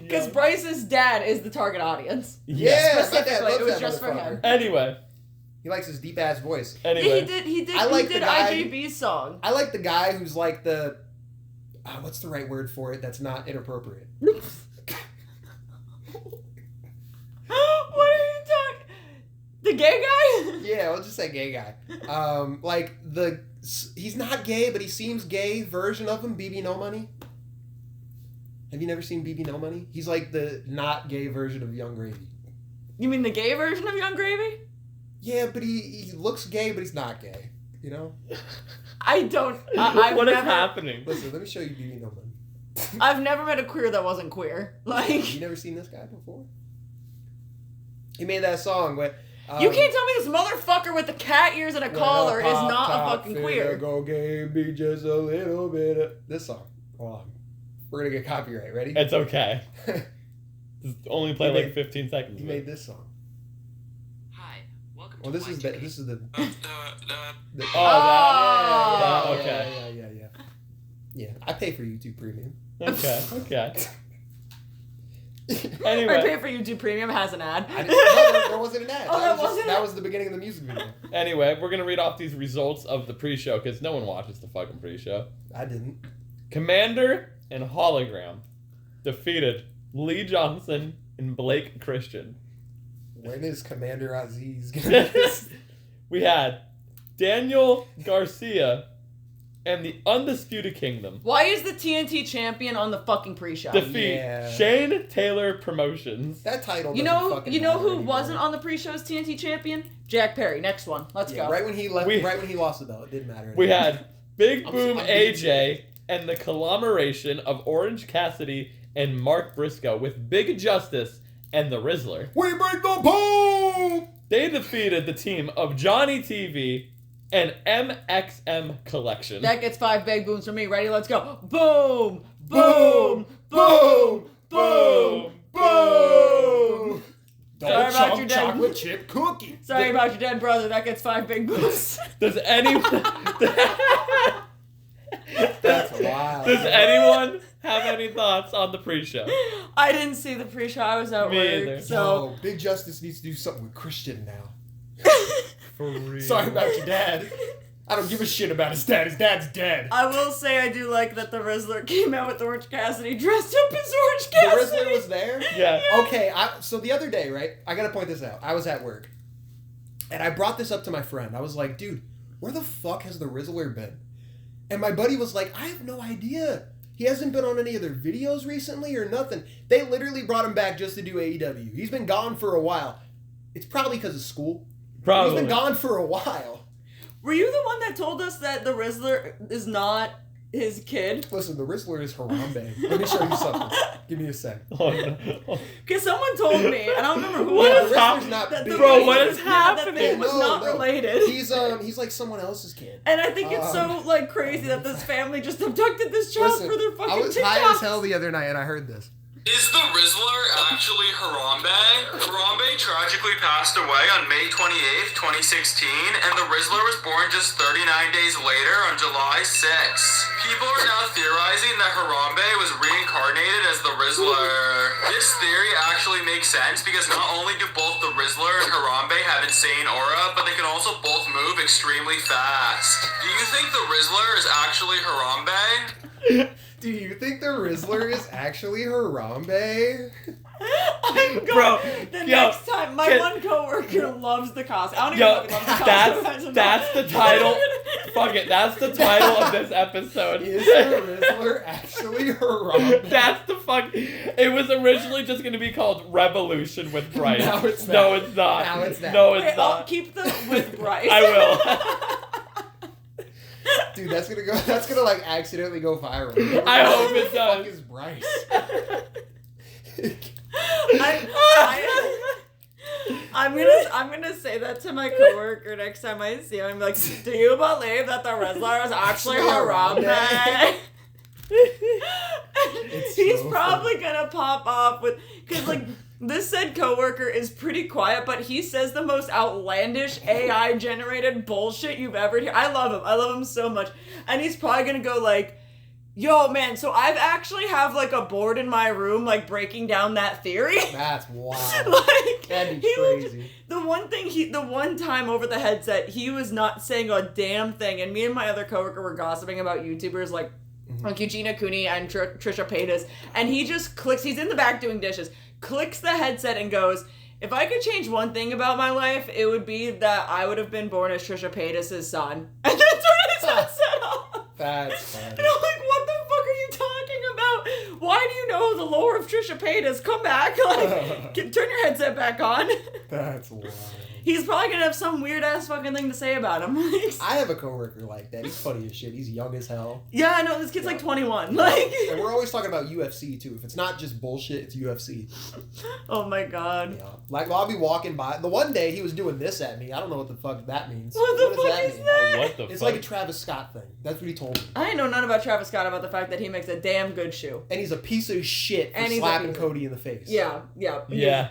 Because Bryce's dad is the target audience. Yeah, my dad Specifically, loves it was that just for motherfucker. him. Anyway, He likes his deep ass voice. Anyway. He did the guy, IJB's song. I like the guy who's like the what's the right word for it that's not inappropriate? What are you talking? The gay guy? Yeah, I'll just say gay guy. He's not gay, but he seems gay version of him, BB No Money. Have you never seen BB No Money? He's like the not gay version of Young Gravy. You mean the gay version of Young Gravy? Yeah, but he looks gay, but he's not gay. You know? What is happening? Listen, let me show you BB No Money. I've never met a queer that wasn't queer. Like, You never seen this guy before? He made that song, but you can't tell me this motherfucker with the cat ears and a collar is not a fucking queer. Go gay, be just a little bit of this song. Hold on. We're gonna get copyright. Ready? It's okay. Just only play like 15 seconds. He made this song. Hi, welcome Well, to this is the Okay. Yeah. I pay for YouTube Premium. Okay. I Anyway. pay for YouTube Premium has an ad. There wasn't an ad. Oh, that was the beginning of the music video. Anyway, we're gonna read off these results of the pre-show because no one watches the fucking pre-show. I didn't. Commander and Hologram defeated Lee Johnson and Blake Christian. When is Commander Aziz gonna We had Daniel Garcia and the Undisputed Kingdom Why is the TNT champion on the fucking pre-show? defeat Shane Taylor Promotions. That title You doesn't know fucking who matter anymore. wasn't on the pre-show's TNT champion? Jack Perry. Next one. Let's go. Right when he left, We- right when he lost the belt, it didn't matter. We anymore. had Big I'm Boom beating AJ and the conglomeration of Orange Cassidy and Mark Briscoe with Big Justice and the Rizzler. We break the pole. They defeated the team of Johnny TV and MXM Collection. That gets 5 big booms from me. Ready? Let's go. Boom! Boom! Boom! Boom! Boom! Sorry about your dead. chocolate chip cookie. Sorry about your dead brother. That gets 5 big booms. Does anyone That's wild. Does anyone have any thoughts on the pre-show? I didn't see the pre-show. I was at Me work. either. So No, Big Justice needs to do something with Christian now. For real. Sorry about your dad. I don't give a shit about his dad. His dad's dead. I will say I do like that the Rizzler came out with Orange Cassidy dressed up as Orange The Cassidy. Rizzler was there? Yeah. Okay, so the other day, right, I gotta point this out. I was at work. And I brought this up to my friend. I was like, dude, where the fuck has the Rizzler been? And my buddy was like, I have no idea. He hasn't been on any of their videos recently or nothing. They literally brought him back just to do AEW. He's been gone for a while. It's probably because of school. Probably. He's been gone for a while. Were you the one that told us that the Rizzler is not his kid? Listen, the Rizzler is Harambe. Let me show you something. Give me a sec. Oh, no. Because someone told me, I don't remember who What it is was, happening? not that the big. Bro, Rizzler- what is that happening? they was not related. He's like someone else's kid. And I think it's so like crazy that this family just abducted this child Listen, for their fucking I was TikToks. high as hell the other night and I heard this. Is the Rizzler actually Harambe? Harambe tragically passed away on May 28th, 2016, and the Rizzler was born just 39 days later on July 6th. People are now theorizing that Harambe was reincarnated as the Rizzler. This theory actually makes sense because not only do both the Rizzler and Harambe have insane aura, but they can also both move extremely fast. Do you think the Rizzler is actually Harambe? Do you think the Rizzler is actually Harambe? I'm Bro, going, the yo, next time, my can- one coworker loves the costume. I don't even Yo, know if he loves the costume. that's the title. Fuck it, that's the title of this episode. Is the Rizzler actually Harambe? That's the fuck. It was originally just gonna be called Revolution with Bryce. Now it's No, not. it's not. Now it's not. No, it's Wait, I'll not. keep the with Bryce. I will. Dude, that's gonna like accidentally go viral. I hope it Who the fuck does. is Bryce? I'm gonna say that to my coworker next time I see him. I'm like, do you believe that the Rizzler is actually Harambe? He's so probably gonna pop off with, cause like this said coworker is pretty quiet, but he says the most outlandish AI generated bullshit you've ever heard. I love him so much, and he's probably gonna go like, Yo, man, so I've actually have, like, a board in my room, like, breaking down that theory. That's wild. Like, That'd be he would- crazy. the one time over the headset, he was not saying a damn thing, and me and my other coworker were gossiping about YouTubers, like Eugenia Cooney and Trisha Paytas, and he just clicks, he's in the back doing dishes, clicks the headset and goes, if I could change one thing about my life, it would be that I would have been born as Trisha Paytas' son. And then turned his headset off. That's funny. And I'm like, what the fuck are you talking about? Why do you know the lore of Trisha Paytas? Come back. Like, turn your headset back on. That's wild. He's probably gonna have some weird ass fucking thing to say about him. I have a coworker like that. He's funny as shit. He's young as hell. Yeah, I know, this kid's like 21. Like, And we're always talking about UFC too. If it's not just bullshit, it's UFC. oh my god. Yeah. Like, I'll be walking by. The one day he was doing this at me. I don't know what the fuck that means. What the does fuck is that? Oh, what the It's fuck? like a Travis Scott thing. That's what he told me. I know none about Travis Scott about the fact that he makes a damn good shoe. And he's a piece of shit for And he's a slapping piece of- Cody in the face. Yeah. Yeah.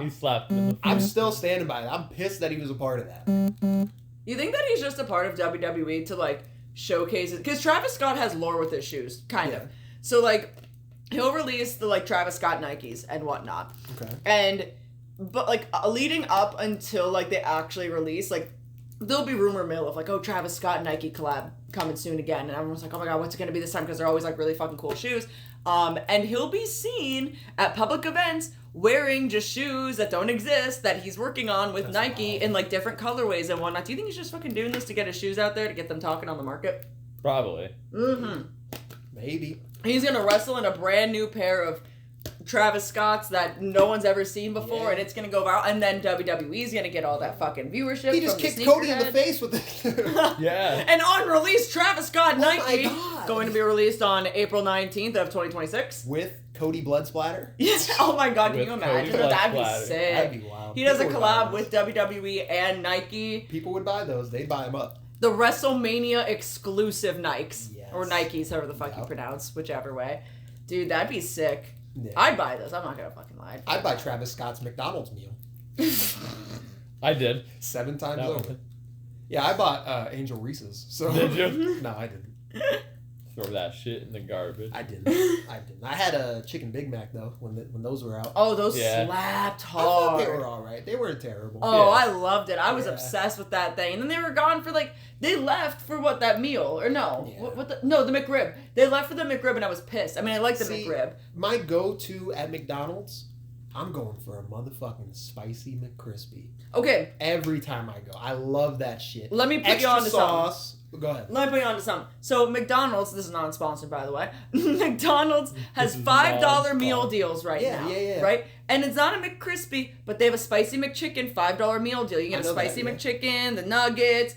He slapped him in the I'm still standing by it. I'm pissed that he was a part of that. You think that he's just a part of WWE to, like, showcase it? Because Travis Scott has lore with his shoes, kind of. So, like, he'll release the, like, Travis Scott Nikes and whatnot. Okay. But, like, leading up until, like, they actually release, like, there'll be rumor mill of, like, oh, Travis Scott Nike collab coming soon again. And everyone's like, oh my god, what's it going to be this time? Because they're always, like, really fucking cool shoes. And he'll be seen at public events wearing just shoes that don't exist that he's working on with Nike in, like, different colorways and whatnot. Do you think he's just fucking doing this to get his shoes out there to get them talking on the market? Probably. Mm-hmm. Maybe. He's going to wrestle in a brand new pair of Travis Scott's that no one's ever seen before, and it's going to go viral. And then WWE's going to get all that fucking viewership. He just from kicked Cody in the face with it. Yeah. And on release, Travis Scott Nike, my God. going to be released on April 19th of 2026. With Cody Blood Splatter. Yes. Oh my god, can With you Cody imagine? Blood That'd be Splatter. sick. That'd be wild. He does a People would buy collab those. with WWE and Nike. People would buy those. They'd buy them up. The WrestleMania exclusive Nikes. Yes. Or Nikes, however the fuck you Yep. pronounce, whichever way. Dude, that'd be sick. Yeah. I'd buy those. I'm not gonna fucking lie. I'd buy Travis Scott's McDonald's meal. I did. 7 times That over. one. Yeah, I bought Angel Reese's. So Did you? No, I didn't. Throw that shit in the garbage. I didn't. I had a chicken Big Mac though when those were out. Oh, those Yeah. slapped I thought they hard. were all right. They weren't terrible. Oh, Yeah. I loved it. I was Yeah. obsessed with that thing. And then they were gone for like, they left for what, that meal? Or no? Yeah. No, the McRib. They left for the McRib and I was pissed. I mean, I like the See, McRib. My go-to at McDonald's, I'm going for a motherfucking spicy McCrispy. Okay, Every time I go, I love that shit. let me put you Extra on to something. sauce. Go ahead. Let me put you on to something. So McDonald's, this is non-sponsored by the way, McDonald's has This is $5 meal non-sponsored. deals right Yeah, now. yeah. Right? And it's not a McCrispy, but they have a spicy McChicken $5 meal deal. You I get a know that, spicy yeah. McChicken, the nuggets,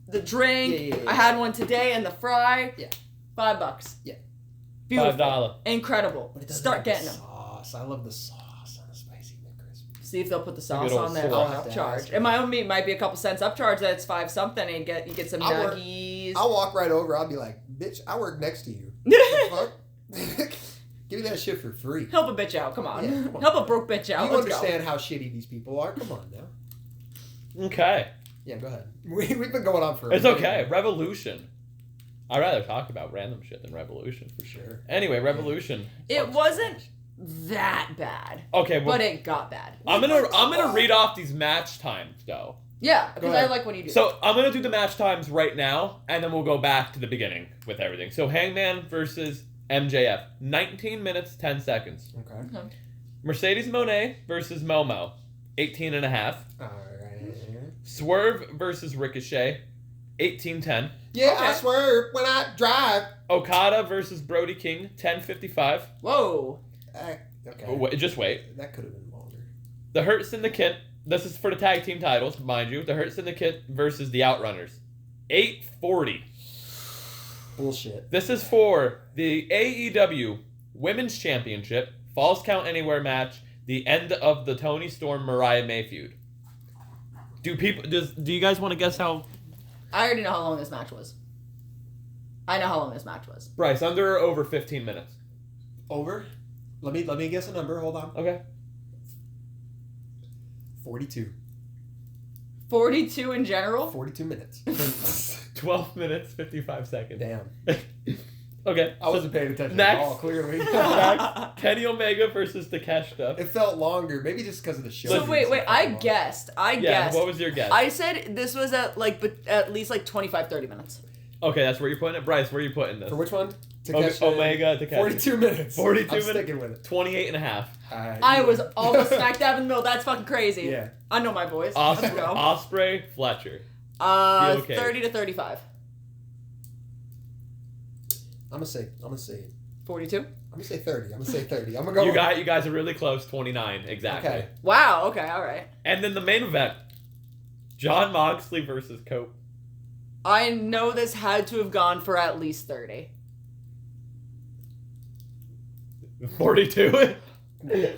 the drink. Yeah. I had one today and the fry. Yeah. $5. Yeah. Beautiful. $5. Incredible. But it doesn't Start have getting the them. sauce. I love the sauce on a spicy McCrispy. See if they'll put the sauce good old on there. sauce. I'll I'll have to upcharge. ask And my own meat might be a couple cents upcharge. That's 5 something. And you get some I'll work- nuggies. I'll walk right over. I'll be like, bitch, I work next to you. The fuck? Give me that shit for free. Help a bitch out. Come on. Yeah, come on. Help a broke bitch out. You Let's go. understand how shitty these people are. Come on now. Okay. Yeah, go ahead. We've been going on for a It's minute. okay. Revolution. I'd rather talk about random shit than Revolution for sure. Anyway, Revolution. It wasn't that bad. Okay, well, But it got bad. I'm gonna read off these match times though. Yeah, because I ahead. like when you do So I'm gonna do the match times right now, and then we'll go back to the beginning with everything. So Hangman versus MJF, 19 minutes 10 seconds. Okay. Mercedes Moné versus Momo, 18 and a half. All right. Swerve versus Ricochet, 18-10. Yeah, Okay. I swear when I drive. Okada versus Brody King, 10:55. Whoa. Okay. Oh, wait, just wait. That could have been longer. The Hurt Syndicate. This is for the tag team titles, mind you. The Hurt Syndicate versus the Outrunners, 8:40. Bullshit. This is for the AEW Women's Championship, Falls Count Anywhere match, the end of the Toni Storm Mariah May feud. Do you guys want to guess how? I already know how long this match was. I know how long this match was. Bryce, under or over 15 minutes? Over. Let me guess a number. Hold on. Okay. 42. 42 in general? 42 minutes. 12 minutes, 55 seconds. Damn. Okay. I wasn't paying attention next. at all, clearly. Next, Kenny Omega versus Takeshita. It felt longer, maybe just because of the show. So wait, I guessed. Yeah, what was your guess? I said this was at at least 25, 30 minutes. Okay, that's where you're putting it. Bryce, where are you putting this? For which one? Omega, Takeshita. 42 minutes. 42 I'm minutes. sticking with it. 28 and a half. I was almost smack dab in the middle. That's fucking crazy. Yeah. I know my boys. Let's go. Osprey, Fletcher. 30 to 35. I'm gonna say 42? I'm gonna say 30. I'm gonna say 30. I'm gonna go. You guys are really close. 29 exactly. Okay. Wow, okay, alright. And then the main event, Jon Moxley versus Cope. I know this had to have gone for at least 30. 42.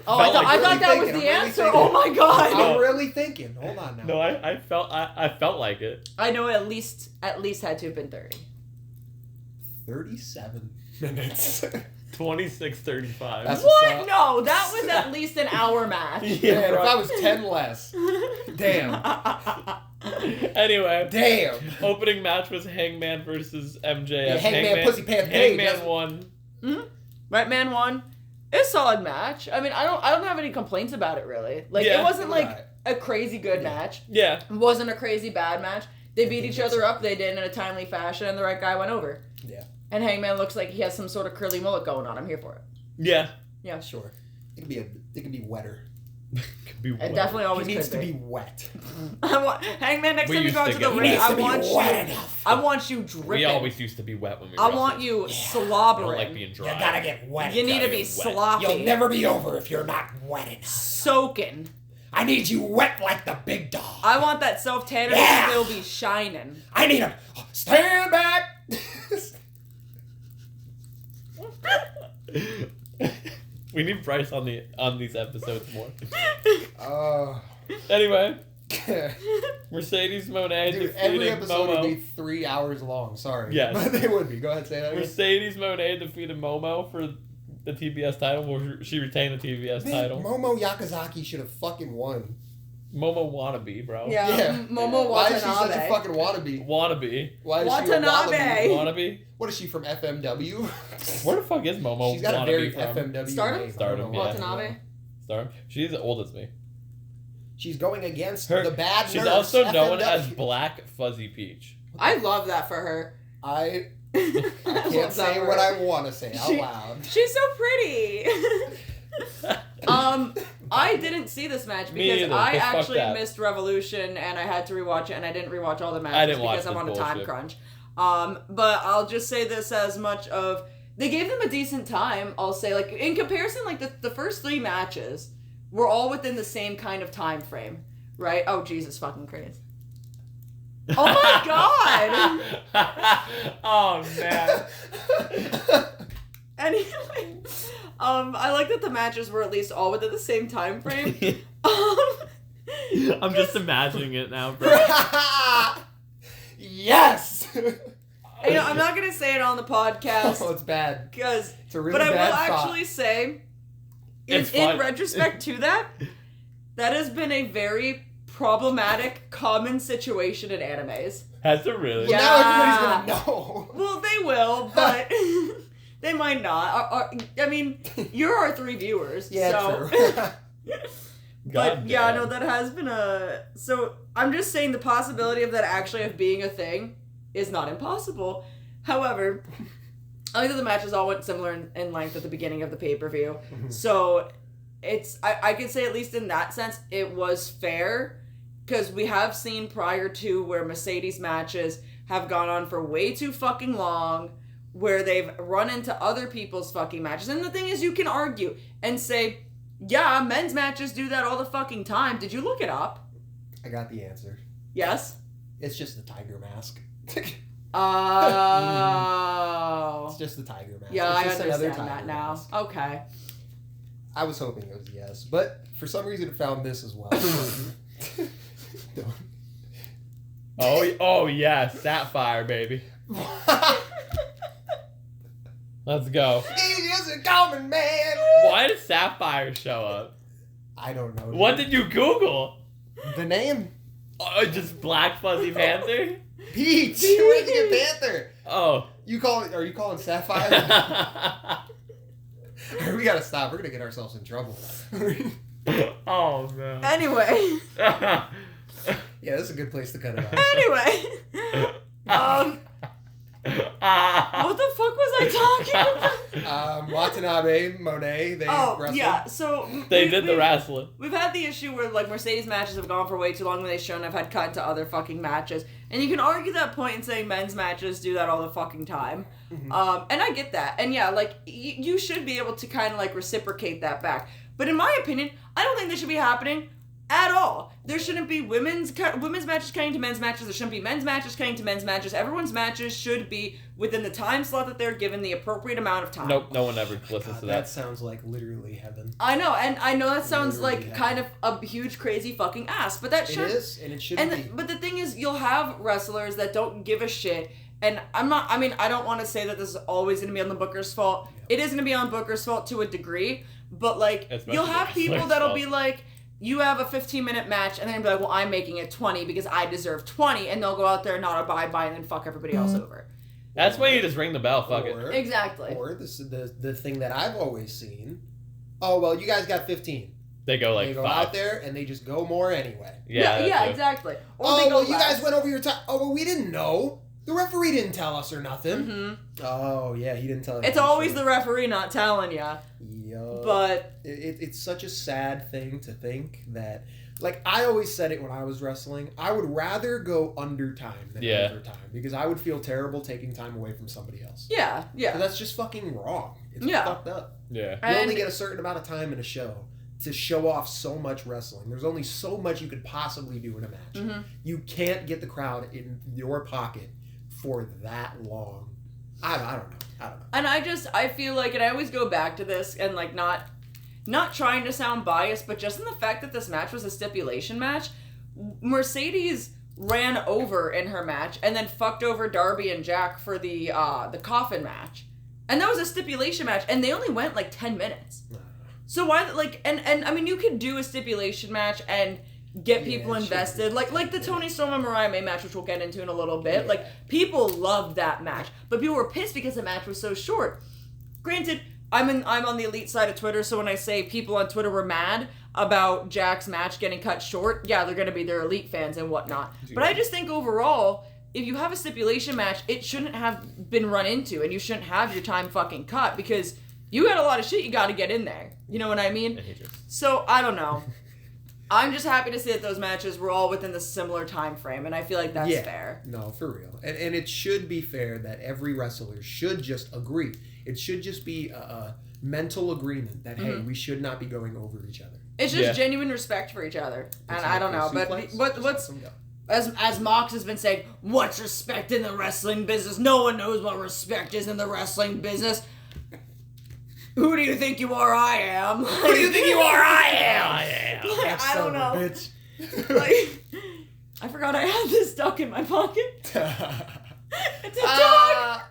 Oh, I thought that was the answer. Oh my god. I'm really thinking. Hold on now. No, I felt like it. I know at least had to have been 30. 37 minutes. 26:35. That's What? No, that was at least an hour match. Yeah, Man, if bro. I was 10 less. Damn. Anyway, Damn. opening match was Hangman versus MJF. Yeah, Hangman Pussy Pants Dave. Hangman won. Right man won. It's a solid match. I mean, I don't have any complaints about it really. Like Yeah. it wasn't like Right. a crazy good match. Yeah. It wasn't a crazy bad match. They beat each other up. They did in a timely fashion, and the right guy went over. Yeah. And Hangman looks like he has some sort of curly mullet going on. I'm here for it. Yeah. Yeah, Sure. It could be wetter. Could be It wet. definitely always He needs could to be. be wet. I want Hangman next We time you used go to to get- the He ring. needs I to be want wet you. enough. I want you dripping. We always used to be wet when we I wrestled. want you I slobbering. don't like being dry. You gotta get wet. You need to gotta be get wet. sloppy. You'll never be over if you're not wet enough. soaking. I need you wet like the big dog. I want that self tanner Yeah. to still be shining. I need a stand back. We need Bryce on these episodes more. Oh. Anyway, Mercedes Moné Dude, defeated every episode would be Momo. 3 hours long. Sorry. Yes. But they would be. Go ahead, say that again. Mercedes Moné defeated Momo for the TBS title. Will she retain the TBS Man, title? Momo Yakazaki should have fucking won. Momo wannabe, bro. Yeah. Momo Why is she such a Watanabe. fucking wannabe? Wannabe. Why is Watanabe. she a wannabe? Wannabe? What is she from FMW? Where the fuck is Momo She's got a wannabe very from? FMW Stardom? name. I Stardom, don't know yeah. why. Watanabe. Stardom. She's as old as me. She's going against Her, the bad she's nurse, also known FMW. as Black Fuzzy Peach. I love that for her. I I can't say what I want to say out loud. She's so pretty. I didn't see this match Me because either, I 'cause fuck actually that. missed Revolution and I had to rewatch it and I didn't rewatch all the matches I didn't watch because I'm this on a time bullshit. crunch. But I'll just say this as much of they gave them a decent time. I'll say like in comparison, like the first three matches were all within the same kind of time frame, right? Oh Jesus fucking Christ. Oh my god! Oh man. Anyway, I like that the matches were at least all within the same time frame. I'm just imagining it now, bro. Yes. You know, I'm not gonna say it on the podcast Oh, it's bad. because, It's a really but I will bad thought. actually say, It's in fun. retrospect to that, that has been a very problematic, common situation in animes. Has it really? Yeah. Now everybody's gonna know. Well, they will, but they might not. I mean, you're our three viewers, Yeah, so. true. But yeah, Goddamn. no, that has been a. So I'm just saying the possibility of that actually of being a thing is not impossible. However, I think that the matches all went similar in length at the beginning of the pay-per-view. So it's I could say at least in that sense it was fair because we have seen prior to where Mercedes matches have gone on for way too fucking long, where they've run into other people's fucking matches. And the thing is, you can argue and say, yeah, men's matches do that all the fucking time. Did you look it up? I got the answer. Yes? It's just the tiger mask. Oh. It's just the tiger mask. Yeah, It's I just another understand that tiger now. mask. Okay. I was hoping it was yes, but for some reason it found this as well. Oh yeah, Sapphire, baby. Let's go. He is a common man. Why did Sapphire show up? I don't know. What did you Google? The name? Oh, just Black Fuzzy Panther? Peach! Where'd you get Panther? Oh. Are you calling Sapphire? We gotta stop. We're gonna get ourselves in trouble. Oh, man. Anyway. Yeah, this is a good place to cut it off. Anyway. What the fuck was I talking about? Watanabe, Monet, they wrestled. Yeah, so... They did the wrestling. We've had the issue where, like, Mercedes matches have gone for way too long when they've shown I've had cut to other fucking matches. And you can argue that point and say men's matches do that all the fucking time. Mm-hmm. And I get that. And yeah, like, you should be able to kind of, like, reciprocate that back. But in my opinion, I don't think this should be happening at all. There shouldn't be women's matches cutting to men's matches. There shouldn't be men's matches cutting to men's matches. Everyone's matches should be within the time slot that they're given, the appropriate amount of time. Nope, no one ever listens to that. That sounds like literally heaven. I know, and I know that sounds Literally like kind of a huge crazy fucking ass, but that should... It is, and it shouldn't be. But the thing is, you'll have wrestlers that don't give a shit, and I don't want to say that this is always going to be on the Booker's fault. Yeah. It is going to be on Booker's fault to a degree, but, like, you'll have people that'll be like, you have a 15-minute match, and then be like, well, I'm making it 20 because I deserve 20, and they'll go out there and not abide by and then fuck everybody else over. That's when you just ring the bell, fuck it. Exactly. Or this is the thing that I've always seen. Oh, well, you guys got 15. They go like They go 5. out there, and they just go more anyway. Yeah, exactly. Or they Oh, go well, you less. guys went over your time. Oh, well, we didn't know. The referee didn't tell us or nothing. Mm-hmm. Oh, yeah, he didn't tell us. It's always the referee not telling ya. Yo. But... It's such a sad thing to think that... Like, I always said it when I was wrestling. I would rather go under time than overtime. Because I would feel terrible taking time away from somebody else. Yeah. But that's just fucking wrong. It's fucked up. Yeah. You only get a certain amount of time in a show to show off so much wrestling. There's only so much you could possibly do in a match. Mm-hmm. You can't get the crowd in your pocket for that long. I don't know. And I feel like, and I always go back to this, and like not trying to sound biased, but just in the fact that this match was a stipulation match, Mercedes ran over in her match and then fucked over Darby and Jack for the coffin match. And that was a stipulation match, and they only went like 10 minutes. So why, like, and I mean, you could do a stipulation match and get people invested, like the Tony Storm and Mariah May match, which we'll get into in a little bit. Yeah. Like, people loved that match, but people were pissed because the match was so short. Granted, I'm on the elite side of Twitter, so when I say people on Twitter were mad about Jack's match getting cut short, yeah, they're gonna be their elite fans and whatnot. Yeah. But I just think overall, if you have a stipulation match, it shouldn't have been run into, and you shouldn't have your time fucking cut, because you got a lot of shit you gotta get in there. You know what I mean? So, I don't know. I'm just happy to see that those matches were all within the similar time frame, and I feel like that's fair. No, for real. And it should be fair that every wrestler should just agree. It should just be a mental agreement that, hey, we should not be going over each other. It's just genuine respect for each other. And I don't know, but what's... As Mox has been saying, what's respect in the wrestling business? No one knows what respect is in the wrestling business. Who do you think you are? I am. Who do you think you are? I am. Like, I don't know. Bitch. Like, I forgot I had this duck in my pocket. It's a duck.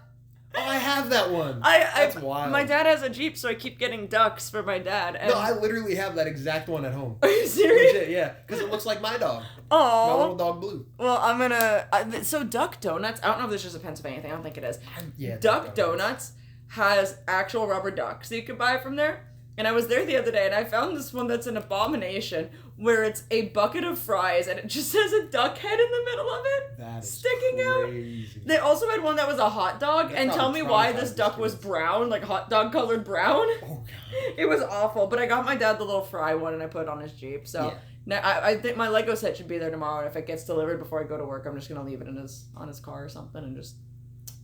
Oh, I have that one. That's wild. My dad has a Jeep, so I keep getting ducks for my dad. And... No, I literally have that exact one at home. Are you serious? Legit, yeah, because it looks like my dog. Oh. My little dog Blue. Well, I'm gonna... so Duck Donuts, I don't know if this is a Pennsylvania thing, I don't think it is. Yeah, Duck Donuts has actual rubber ducks, so you can buy it from there. And I was there the other day, and I found this one that's an abomination, where it's a bucket of fries, and it just has a duck head in the middle of it, that is sticking crazy. out. They also had one that was a hot dog, and tell me why this duck was brown, like hot dog colored brown. Oh, God. It was awful, but I got my dad the little fry one, and I put it on his Jeep, so... Now, I think my Lego set should be there tomorrow, and if it gets delivered before I go to work, I'm just gonna leave it on his car or something, and just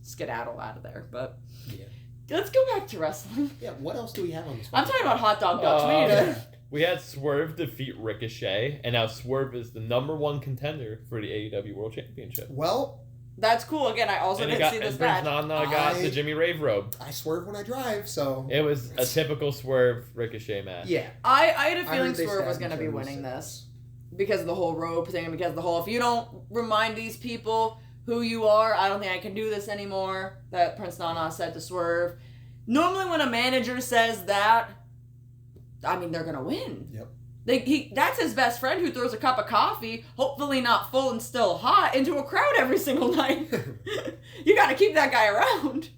skedaddle out of there, but... Yeah. Let's go back to wrestling. Yeah, what else do we have on this I'm talking about hot dog ducks. We had Swerve defeat Ricochet, and now Swerve is the #1 contender for the AEW World Championship. Well, that's cool. Again, I also didn't see this match. Nana got the Jimmy Rave robe. I swerve when I drive, so... It was a typical Swerve Ricochet match. Yeah. I had a feeling Swerve was going to be winning this. Because of the whole robe thing, and because of the whole, if you don't remind these people who you are, I don't think I can do this anymore, that Prince Nana said to Swerve. Normally when a manager says that, I mean, they're going to win. Yep. That's his best friend who throws a cup of coffee, hopefully not full and still hot, into a crowd every single night. You gotta keep that guy around.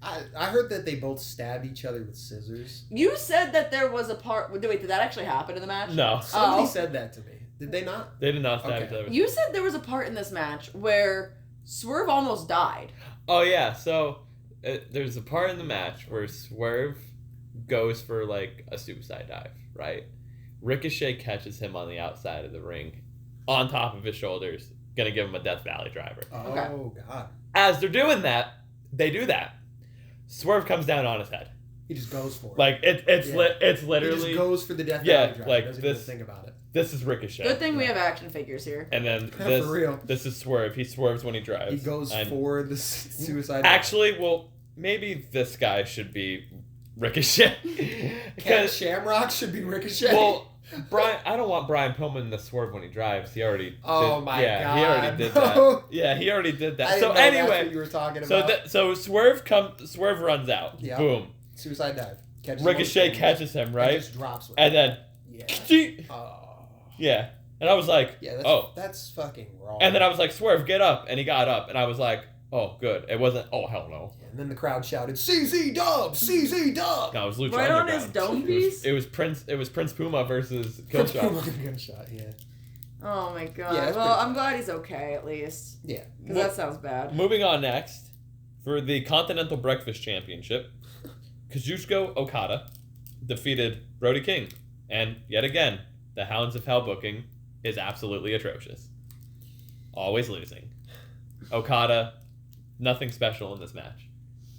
I heard that they both stabbed each other with scissors. You said that there was a part... Wait, did that actually happen in the match? No. Somebody said that to me. Did they not? They did not stab each Okay. other. You said there was a part in this match where Swerve almost died. Oh, yeah. So, there's a part in the match where Swerve goes for, like, a suicide dive, right? Ricochet catches him on the outside of the ring, on top of his shoulders, gonna give him a Death Valley driver. Oh, God. As they're doing that, they do that. Swerve comes down on his head. He just goes for it. Like, it's literally... He just goes for the Death Yeah, Valley drive. like, Doesn't this- even think about it. This is Ricochet. Good thing we have action figures here. And then For this, real. this is Swerve. He swerves when he drives. He goes And for the suicide. Actually, well, maybe this guy should be Ricochet. Cat Because, Shamrock should be Ricochet. well, I don't want Brian Pillman to swerve when he drives. He already Oh did, my yeah, God, he already did bro. that. Yeah, he already did that. I So didn't know that's anyway, what you were talking so about. so Swerve runs out. Yeah. Boom. Suicide dive. Catches Ricochet him, catches him, and right? just drops with And then, yeah. Oh. yeah. And I was like, Yeah, that's fucking wrong. And then I was like, Swerve, get up. And he got up. And I was like, oh, good. It wasn't, oh, hell no. And then the crowd shouted, CZ Dub! CZ Dub! No, it was Lucha Right on Underground. his dome piece? It was Prince Puma versus Killshot. Gunshot, yeah. Oh my god. Yeah, that's well, pretty I'm glad he's okay at least. Yeah. Because that sounds bad. Moving on next, for the Continental Breakfast Championship, Kazuchika Okada defeated Brody King. And yet again, the Hounds of Hell booking is absolutely atrocious. Always losing. Okada, nothing special in this match.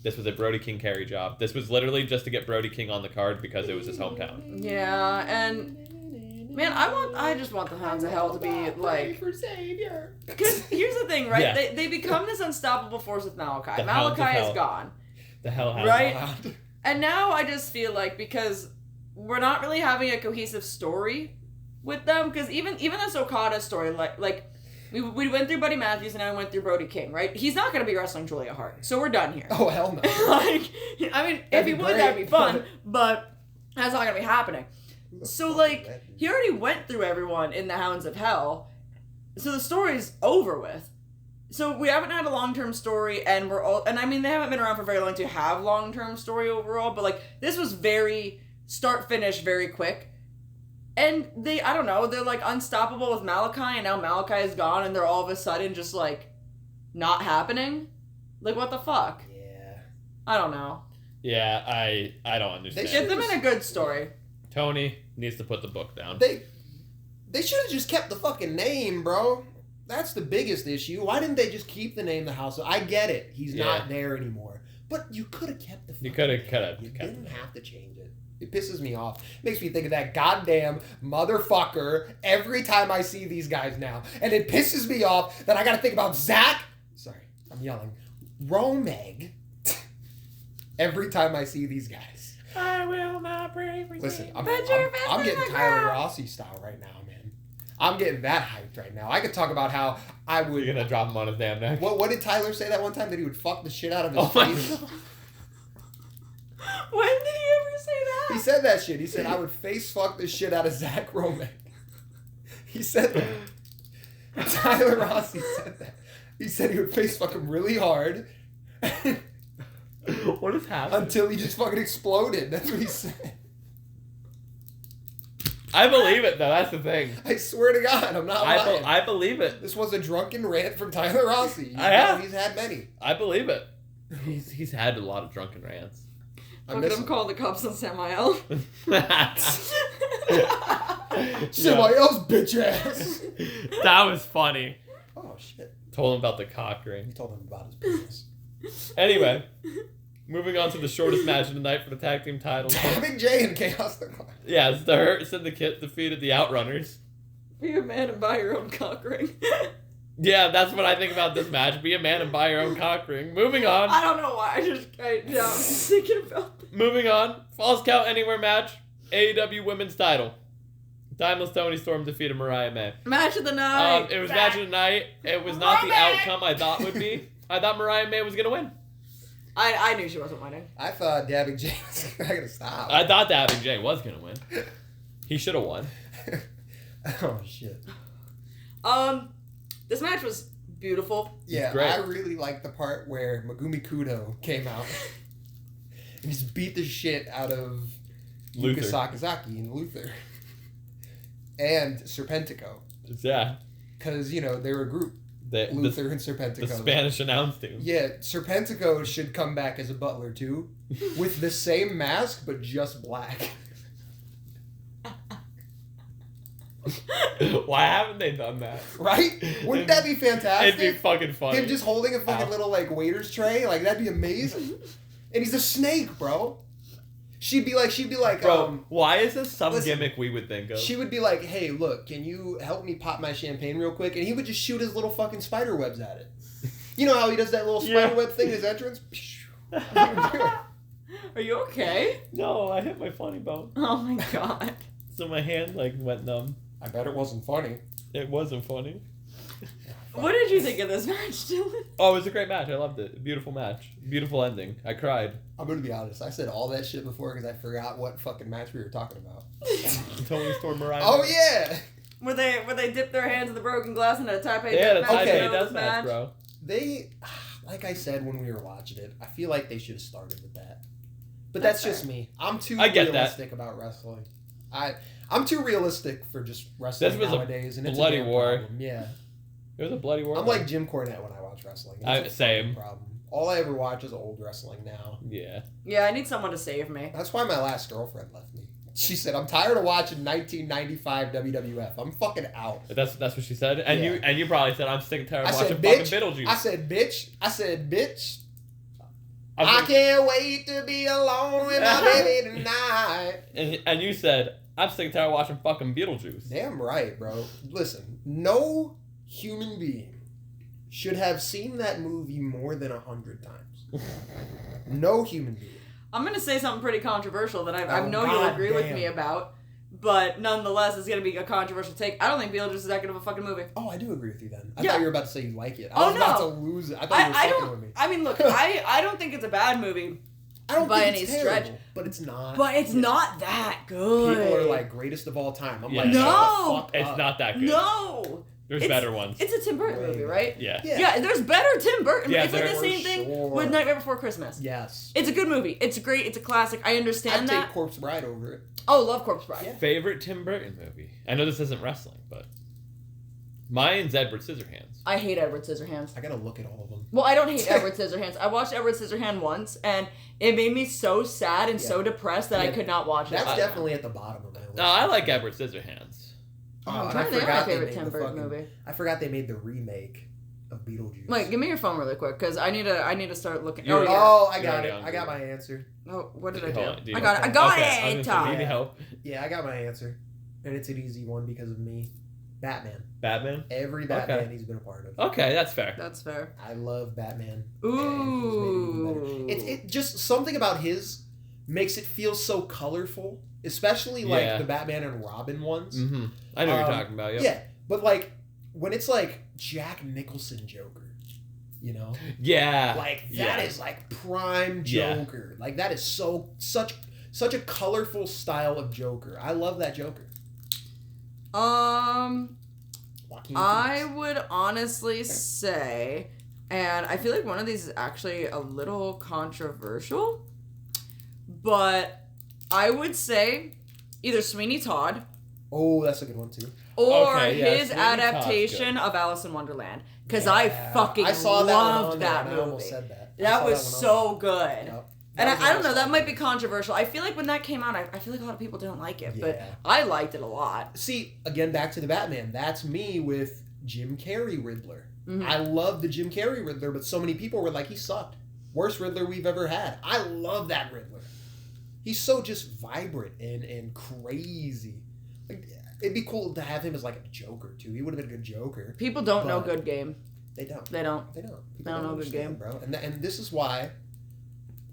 This was a Brody King carry job. This was literally just to get Brody King on the card because it was his hometown. Yeah, and man, I just want the Hounds of Hell to be like, because here's the thing, right? Yeah. They become this unstoppable force with Malachi. The Hounds of Malachi is Hell. gone, The Hell Hounds. right? And now I just feel like because we're not really having a cohesive story with them, because even this Okada story, like we went through Buddy Matthews and now we went through Brody King, right? He's not going to be wrestling Julia Hart, so we're done here. Oh, hell no. Like, I mean, if he be would, that'd great, be fun, but that's not going to be happening. So, like, he already went through everyone in the Hounds of Hell, so the story's over with. So we haven't had a long-term story, and I mean, they haven't been around for very long to have long-term story overall, but, like, this was very start-finish, very quick. And I don't know, they're, like, unstoppable with Malachi, and now Malachi is gone, and they're all of a sudden just, like, not happening? Like, what the fuck? Yeah. I don't know. Yeah, I don't understand. Get them in a good story. Tony needs to put the book down. They should have just kept the fucking name, bro. That's the biggest issue. Why didn't they just keep the name the House? I get it. He's not there anymore. But you could have kept the You fucking could have name. kept You it. didn't have to change it. It pisses me off. It makes me think of that goddamn motherfucker every time I see these guys now. And it pisses me off that I gotta think about Zach. Sorry, I'm yelling. Romeg. Every time I see these guys. I will not break. Listen, I'm Put your fist getting in the Tyler ground. Rossi style right now, man. I'm getting that hyped right now. I could talk about how I would. You're gonna drop him on his damn neck. What did Tyler say that one time? That he would fuck the shit out of his Oh my face? God. When did he ever say that? He said that shit. He said, I would face fuck the shit out of Zach Romek. He said that. Tyler Rossi said that. He said he would face fuck him really hard What is happening? until he just fucking exploded. That's what he said. I believe it though. That's the thing. I swear to God, I'm not lying. I believe it. This was a drunken rant from Tyler Rossi. You Yeah. know, he's had many. I believe it. He's had a lot of drunken rants. I Look at miss him him. calling the cops on Samael. Somebody else, bitch ass. That was funny. Oh, shit. Told him about the cock He ring. told him about his business. Anyway, moving on to the shortest match of the night for the tag team titles. Big J and Chaos the Clown. Yeah, it's the Hurt Syndicate defeated the Outrunners. Be a man and buy your own cock ring. Yeah, that's what I think about this match. Be a man and buy your own cock ring. Moving on. I don't know why. I'm thinking about it. Moving on. Falls Count Anywhere match. AEW Women's Title. Timeless Tony Storm defeated Mariah May. Match of the night. It was match of the night. It was not the outcome I thought would be. I thought Mariah May was going to win. I knew she wasn't winning. I thought Dabbing J was not going to stop. I thought Dabbing Jay was going to win. He should have won. Oh shit. This match was beautiful. Yeah, great. I really liked the part where Megumi Kudo came out and just beat the shit out of Yuka Luther. Sakazaki and Luther. And Serpentico. Yeah. Because, you know, they're a group. The Luther and Serpentico. the Spanish announce team. Yeah, Serpentico should come back as a butler too. With the same mask, but just black. Why haven't they done that? Right? Wouldn't that be fantastic? It'd be fucking funny. Him just holding a fucking Ow. little, like, waiter's tray? Like, that'd be amazing. And he's a snake, bro. She'd be like, Bro, why is this some listen, gimmick we would think of? she would be like, hey, look, can you help me pop my champagne real quick? And he would just shoot his little fucking spider webs at it. You know how he does that little spider web thing in his entrance? Are you okay? No, I hit my funny bone. Oh my god. So my hand like went numb. I bet it wasn't funny. It wasn't funny. What did you think of this match, Dylan? Oh, it was a great match. I loved it. Beautiful match. Beautiful ending. I cried. I'm gonna be honest. I said all that shit before because I forgot what fucking match we were talking about. Tony Storm Mariah. Oh yeah, Where they dipped their hands in the broken glass in a Taipei Yeah, the death Taipei match, you know, Death this match, bro. they, like I said when we were watching it, I feel like they should have started with that. But that's just me. I'm too I get that. realistic about wrestling. I'm too realistic for just wrestling This was a nowadays, and it's bloody a damn war. problem. Yeah, It was a bloody war. I'm like Jim Cornette when I watch wrestling. It's a Same. fucking problem. All I ever watch is old wrestling now. Yeah. Yeah, I need someone to save me. That's why my last girlfriend left me. She said, "I'm tired of watching 1995 WWF. I'm fucking out." That's what she said. And Yeah. you probably said, I'm sick and tired I of said, watching fucking "Bitch." Beetlejuice. I said, "Bitch." I I was can't wait to be alone with my baby tonight. and you said, I'm sick and tired of watching fucking Beetlejuice. Damn right, bro. Listen, no human being should have seen that movie more than 100 times. No human being. I'm gonna say something pretty controversial that I Oh, know you'll God agree with damn. me about, but nonetheless, it's gonna be a controversial take. I don't think Beetlejuice is that good of a fucking movie. Oh, I do agree with you then. I Yeah. thought you were about to say you like it. I Oh, was about to no. lose it. I thought you were I fucking with me. don't. I mean, look, I don't think it's a bad movie, I don't by think any it's stretch. terrible, but it's not. but it's not that good. People are like greatest of all time. I'm Yeah. like, No. shut the fuck It's up. not that good. No, There's It's- better ones. it's a Tim Burton Way movie, better. right? Yeah. Yeah, there's better Tim Burton. Yeah, It's like the there- same for thing sure. with Nightmare Before Christmas. Yes. It's a good movie. It's great. It's a classic. I understand I'd that. take Corpse Bride over it. Oh, love Corpse Bride. Yeah. Favorite Tim Burton movie? I know this isn't wrestling, but mine's Edward Scissorhands. I hate Edward Scissorhands. I gotta look at all of them. Well, I don't hate Edward Scissorhands. I watched Edward Scissorhands once, and it made me so sad and so depressed that I Yeah. could not watch it. That's I- definitely at the bottom of my list. No, I like Edward Scissorhands. I'm and trying I to think of my forgot they favorite made Tim the Burton fucking- movie. I forgot they made the remake of Beetlejuice. Wait, give me your phone really quick, because I need to start looking. You're- Oh, yeah. Oh, I You're got already it. on I got Google. my answer. Oh, what did I Hold on, do? do you I know? got it. I got Okay, I was it. gonna say, Tom. do you need help? Yeah, I got my answer. And it's an easy one because of me. Batman. Batman? Every Batman Okay. he's been a part of. Okay, that's fair. That's fair. I love Batman. Ooh. And he's made it even better. It just something about his makes it feel so colorful, especially like Yeah. the Batman and Robin ones. Mm-hmm. I know what Um, you're talking about. Yep. Yeah, but like when it's like Jack Nicholson Joker, you know, Yeah. like that is Yeah. like prime Yeah. Joker. Like that is such a colorful style of Joker. I love that Joker. Joaquin I Phoenix. would honestly say, and I feel like one of these is actually a little controversial, but I would say either Sweeney Todd Oh, that's a good one too. or Okay, yeah, his Sweeney Todd's adaptation good. of Alice in Wonderland, because I Yeah. fucking I saw that one loved on there, that and I movie. almost said that. I That saw was one so on good. there. Yep. And That was I don't know, awesome. that might be controversial. I feel like when that came out, I feel like a lot of people didn't like it, but Yeah. I liked it a lot. See, again, back to the Batman. That's me with Jim Carrey Riddler. Mhm. I love the Jim Carrey Riddler, but so many people were like, he sucked. Worst Riddler we've ever had. I love that Riddler. He's so just vibrant and crazy. Like, it'd be cool to have him as like a Joker too. He would have been a good Joker. People don't know But- Good Game. They don't. They don't. They don't. They don't know Good Game. understand, bro. And this is why,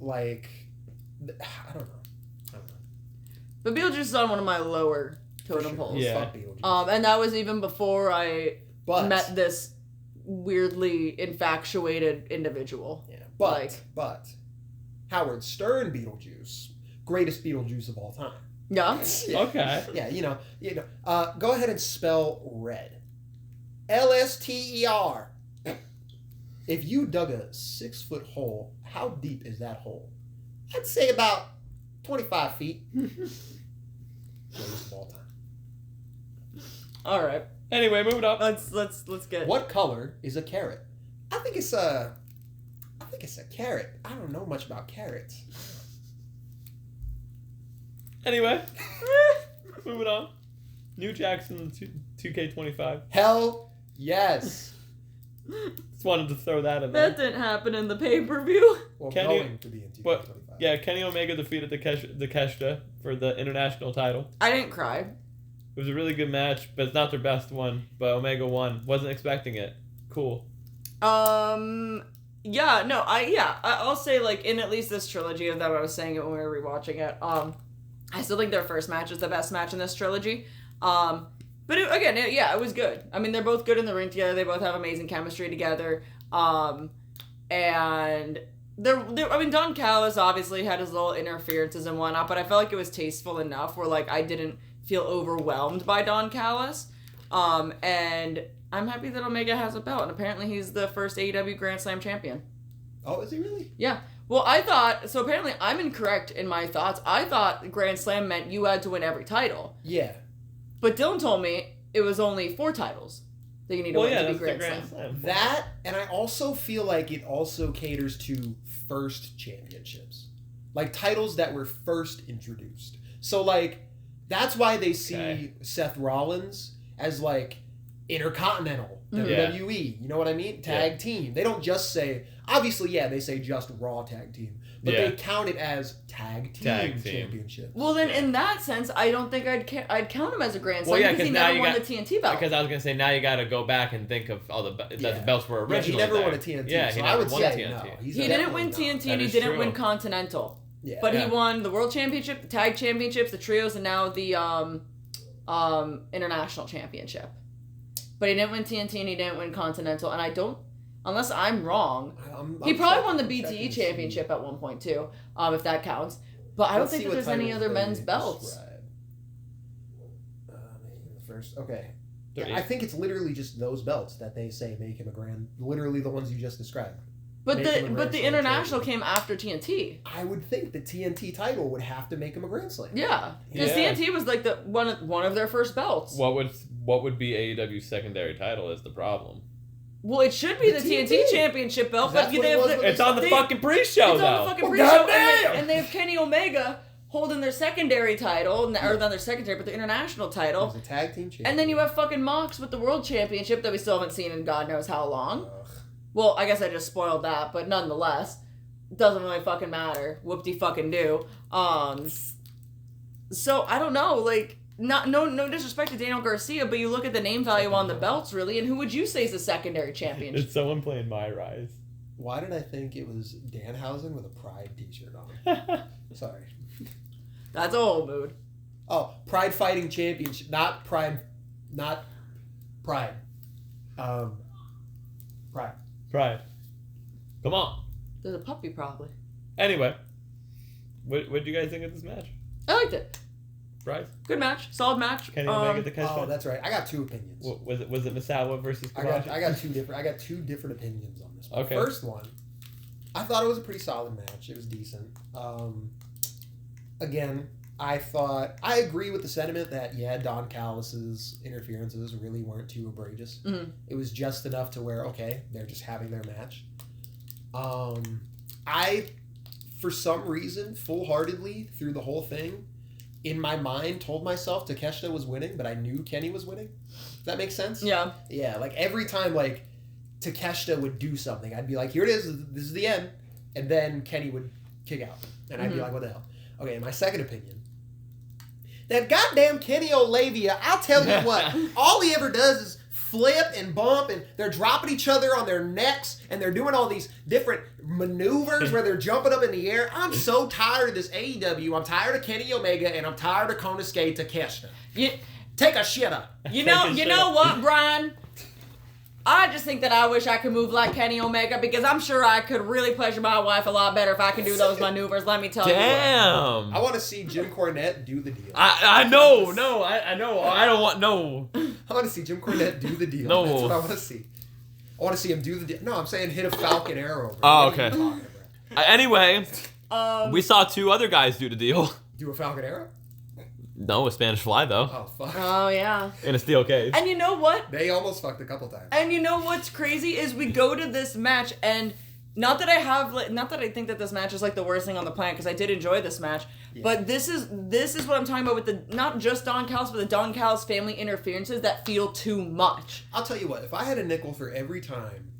like, I don't know. But Beetlejuice is on one of my lower totem For sure. poles. Yeah. Fuck Beetlejuice. And that was even before I but met this weirdly infatuated individual. yeah, like- but Howard Stern Beetlejuice, greatest Beetlejuice of all time. Yeah. Okay. Yeah, go ahead and spell red. LSTER. If you dug a 6-foot hole, how deep is that hole? I'd say about 25 feet. Greatest of all time. All right. Anyway, moving up. Let's get. What color is a carrot? I think it's a carrot. I don't know much about carrots. Anyway, moving on. New Jackson 2K25. Hell yes. Just wanted to throw that in there. That didn't happen in the pay-per-view. Well, Kenny- going to be in 2K25. But yeah, Kenny Omega defeated the Keshta for the international title. I didn't cry. It was a really good match, but it's not their best one. But Omega won. Wasn't expecting it. Cool. Yeah, no, I'll say, like, in at least this trilogy of them, I was saying it when we were rewatching it, I still think their first match is the best match in this trilogy. But it was good. I mean, they're both good in the ring together. They both have amazing chemistry together. And Don Callis obviously had his little interferences and whatnot, but I felt like it was tasteful enough where, like, I didn't feel overwhelmed by Don Callis. And I'm happy that Omega has a belt, and apparently he's the first AEW Grand Slam champion. Oh, is he really? Yeah. Well, so apparently I'm incorrect in my thoughts. I thought Grand Slam meant you had to win every title. Yeah. But Dylan told me it was only 4 titles that you need to win to be Grand Slam. That, and I also feel like it also caters to first championships. Like, titles that were first introduced. So, like, that's why they see Seth Rollins as, like, Intercontinental, WWE, you know what I mean? Tag team. They don't just say, obviously, they say just Raw tag team, but they count it as tag team championship. Well, then in that sense, I don't think I'd count him as a Grand Slam because he never won the TNT belt. Because I was gonna say now you got to go back and think of all the belts were originally. He never won a TNT. Yeah, so he I would won say TNT. no. He didn't win TNT and he didn't win Continental. Yeah. But he won the World Championship, the Tag Championships, the Trios, and now the International Championship. But he didn't win TNT and he didn't win Continental, and I don't, unless I'm wrong, he probably won the BTE Championship at one point too, if that counts. But I don't think that there's any other men's belts. First, okay. Yeah, I think it's literally just those belts that they say make him a grand. Literally the ones you just described. But the international came after TNT. I would think the TNT title would have to make him a Grand Slam. Yeah, because TNT was like the one of their first belts. What would be AEW's secondary title is the problem. Well, it should be the TNT Championship belt, but it's on the fucking pre-show. It's on the fucking pre-show, and they have Kenny Omega holding their secondary title, or not their secondary, but the international title. It's a tag team champion. And then you have fucking Mox with the World Championship that we still haven't seen in God knows how long. Well, I guess I just spoiled that, but nonetheless, doesn't really fucking matter. Whoop-de-fucking-do. So, I don't know, like, no disrespect to Daniel Garcia, but you look at the name value on the belts, really, and who would you say is the secondary champion? It's someone playing My Rise. Why did I think it was Danhausen with a Pride t-shirt on? Sorry. That's a whole mood. Oh, Pride Fighting Championship. Not Pride. Pride. Pride. Come on. There's a puppy, probably. Anyway, what did you guys think of this match? I liked it. Bryce? Good match. Solid match. Kenny Omega the catch. Oh, that's right. I got 2 opinions. Was it Misawa versus Kobashi? I got two different opinions on this one. Okay. First one, I thought it was a pretty solid match. It was decent. Again, I agree with the sentiment that Don Callis's interferences really weren't too outrageous. Mm-hmm. It was just enough to where they're just having their match. For some reason, full-heartedly through the whole thing, in my mind, told myself Takeshita was winning, but I knew Kenny was winning. Does that make sense? Yeah. Yeah, like every time Takeshita would do something, I'd be like, here it is, this is the end. And then Kenny would kick out. And I'd be like, what the hell? Okay, my second opinion. That goddamn Kenny Olavia, I'll tell you what, all he ever does is flip and bump, and they're dropping each other on their necks, and they're doing all these different maneuvers where they're jumping up in the air. I'm so tired of this AEW. I'm tired of Kenny Omega, and I'm tired of Konosuke Takeshita. Take a shitter. You know what, Brian? I just think that I wish I could move like Kenny Omega because I'm sure I could really pleasure my wife a lot better if I could do those maneuvers. Let me tell you. Damn. I want to see Jim Cornette do the deal. I know. No, I know. I don't want no. I want to see Jim Cornette do the deal. No. That's what I want to see. I want to see him do the deal. No, I'm saying hit a Falcon Arrow. Bro. Oh, What are you okay. talking about? Anyway, we saw 2 other guys do the deal. Do a Falcon Arrow? No, a Spanish Fly though, Oh, fuck. Oh, yeah. in a steel cage. And you know what? They almost fucked a couple times. And you know what's crazy is we go to this match and not that I think that this match is like the worst thing on the planet because I did enjoy this match, but this is what I'm talking about with the not just Don Callis but the Don Callis family interferences that feel too much. I'll tell you what, if I had a nickel for every time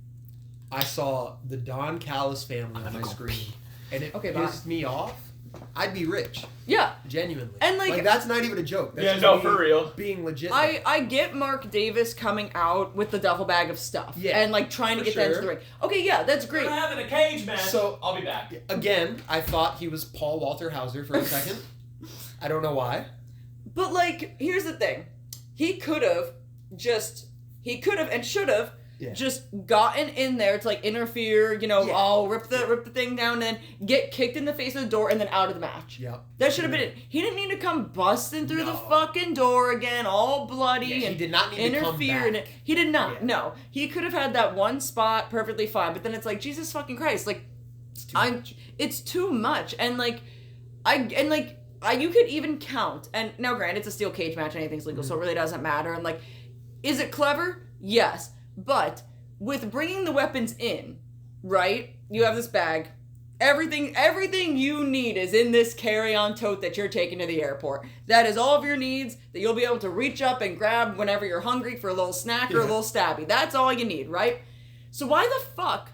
I saw the Don Callis family on my screen and it pissed me off, I'd be rich. Yeah. Genuinely. And like that's not even a joke. That's Yeah, just no, me for real. Being legit. I get Mark Davis coming out with the duffel bag of stuff and like trying to for get that into sure. the ring. Okay, yeah, that's great. having a cage match. So- I'll be back. Again, I thought he was Paul Walter Hauser for a second. I don't know why. But like, here's the thing. He could have and should have just gotten in there to like interfere, rip the thing down and get kicked in the face of the door and then out of the match. Yep. That should have been it. He didn't need to come busting through the fucking door again, all bloody Yeah, he and did not need to come interfere in back. it. He did not. Yeah. No. He could have had that one spot perfectly fine, but then it's like Jesus fucking Christ, like it's too much. And like you could even count. And now granted it's a steel cage match, anything's legal, so it really doesn't matter. And like, is it clever? Yes. But with bringing the weapons in, right? You have this bag. Everything you need is in this carry-on tote that you're taking to the airport. That is all of your needs that you'll be able to reach up and grab whenever you're hungry for a little snack or a little stabby. That's all you need, right? So why the fuck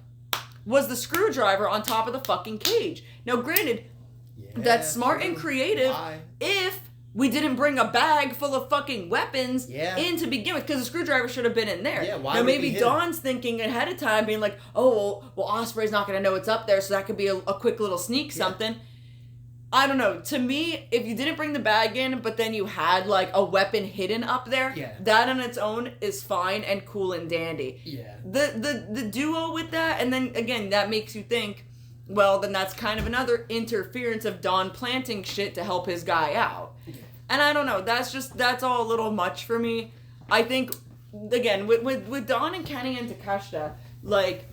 was the screwdriver on top of the fucking cage? Now, granted, that's smart and creative if we didn't bring a bag full of fucking weapons in to begin with, because the screwdriver should have been in there. Yeah, why now would it maybe be hidden? Dawn's thinking ahead of time, being like, oh, well, Ospreay's not going to know it's up there, so that could be a quick little sneak something. I don't know. To me, if you didn't bring the bag in, but then you had like a weapon hidden up there, that on its own is fine and cool and dandy. Yeah. The duo with that, and then again, that makes you think, well, then that's kind of another interference of Don planting shit to help his guy out. And I don't know, that's all a little much for me. I think, again, with Don and Kenny and Takeshita, like,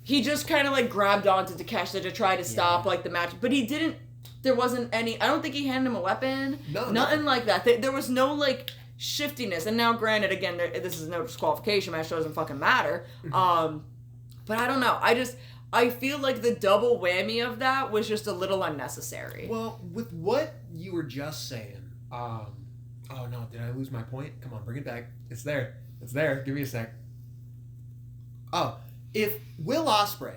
he just kind of like grabbed onto Takeshita to try to stop like the match, but he didn't. There wasn't any. I don't think he handed him a weapon. Nothing like that. There was no like shiftiness. And now, granted, again, this is no disqualification match, so it doesn't fucking matter. But I don't know. I feel like the double whammy of that was just a little unnecessary. Well, with what you were just saying, oh no, did I lose my point? Come on, bring it back. It's there. Give me a sec. Oh, if Will Ospreay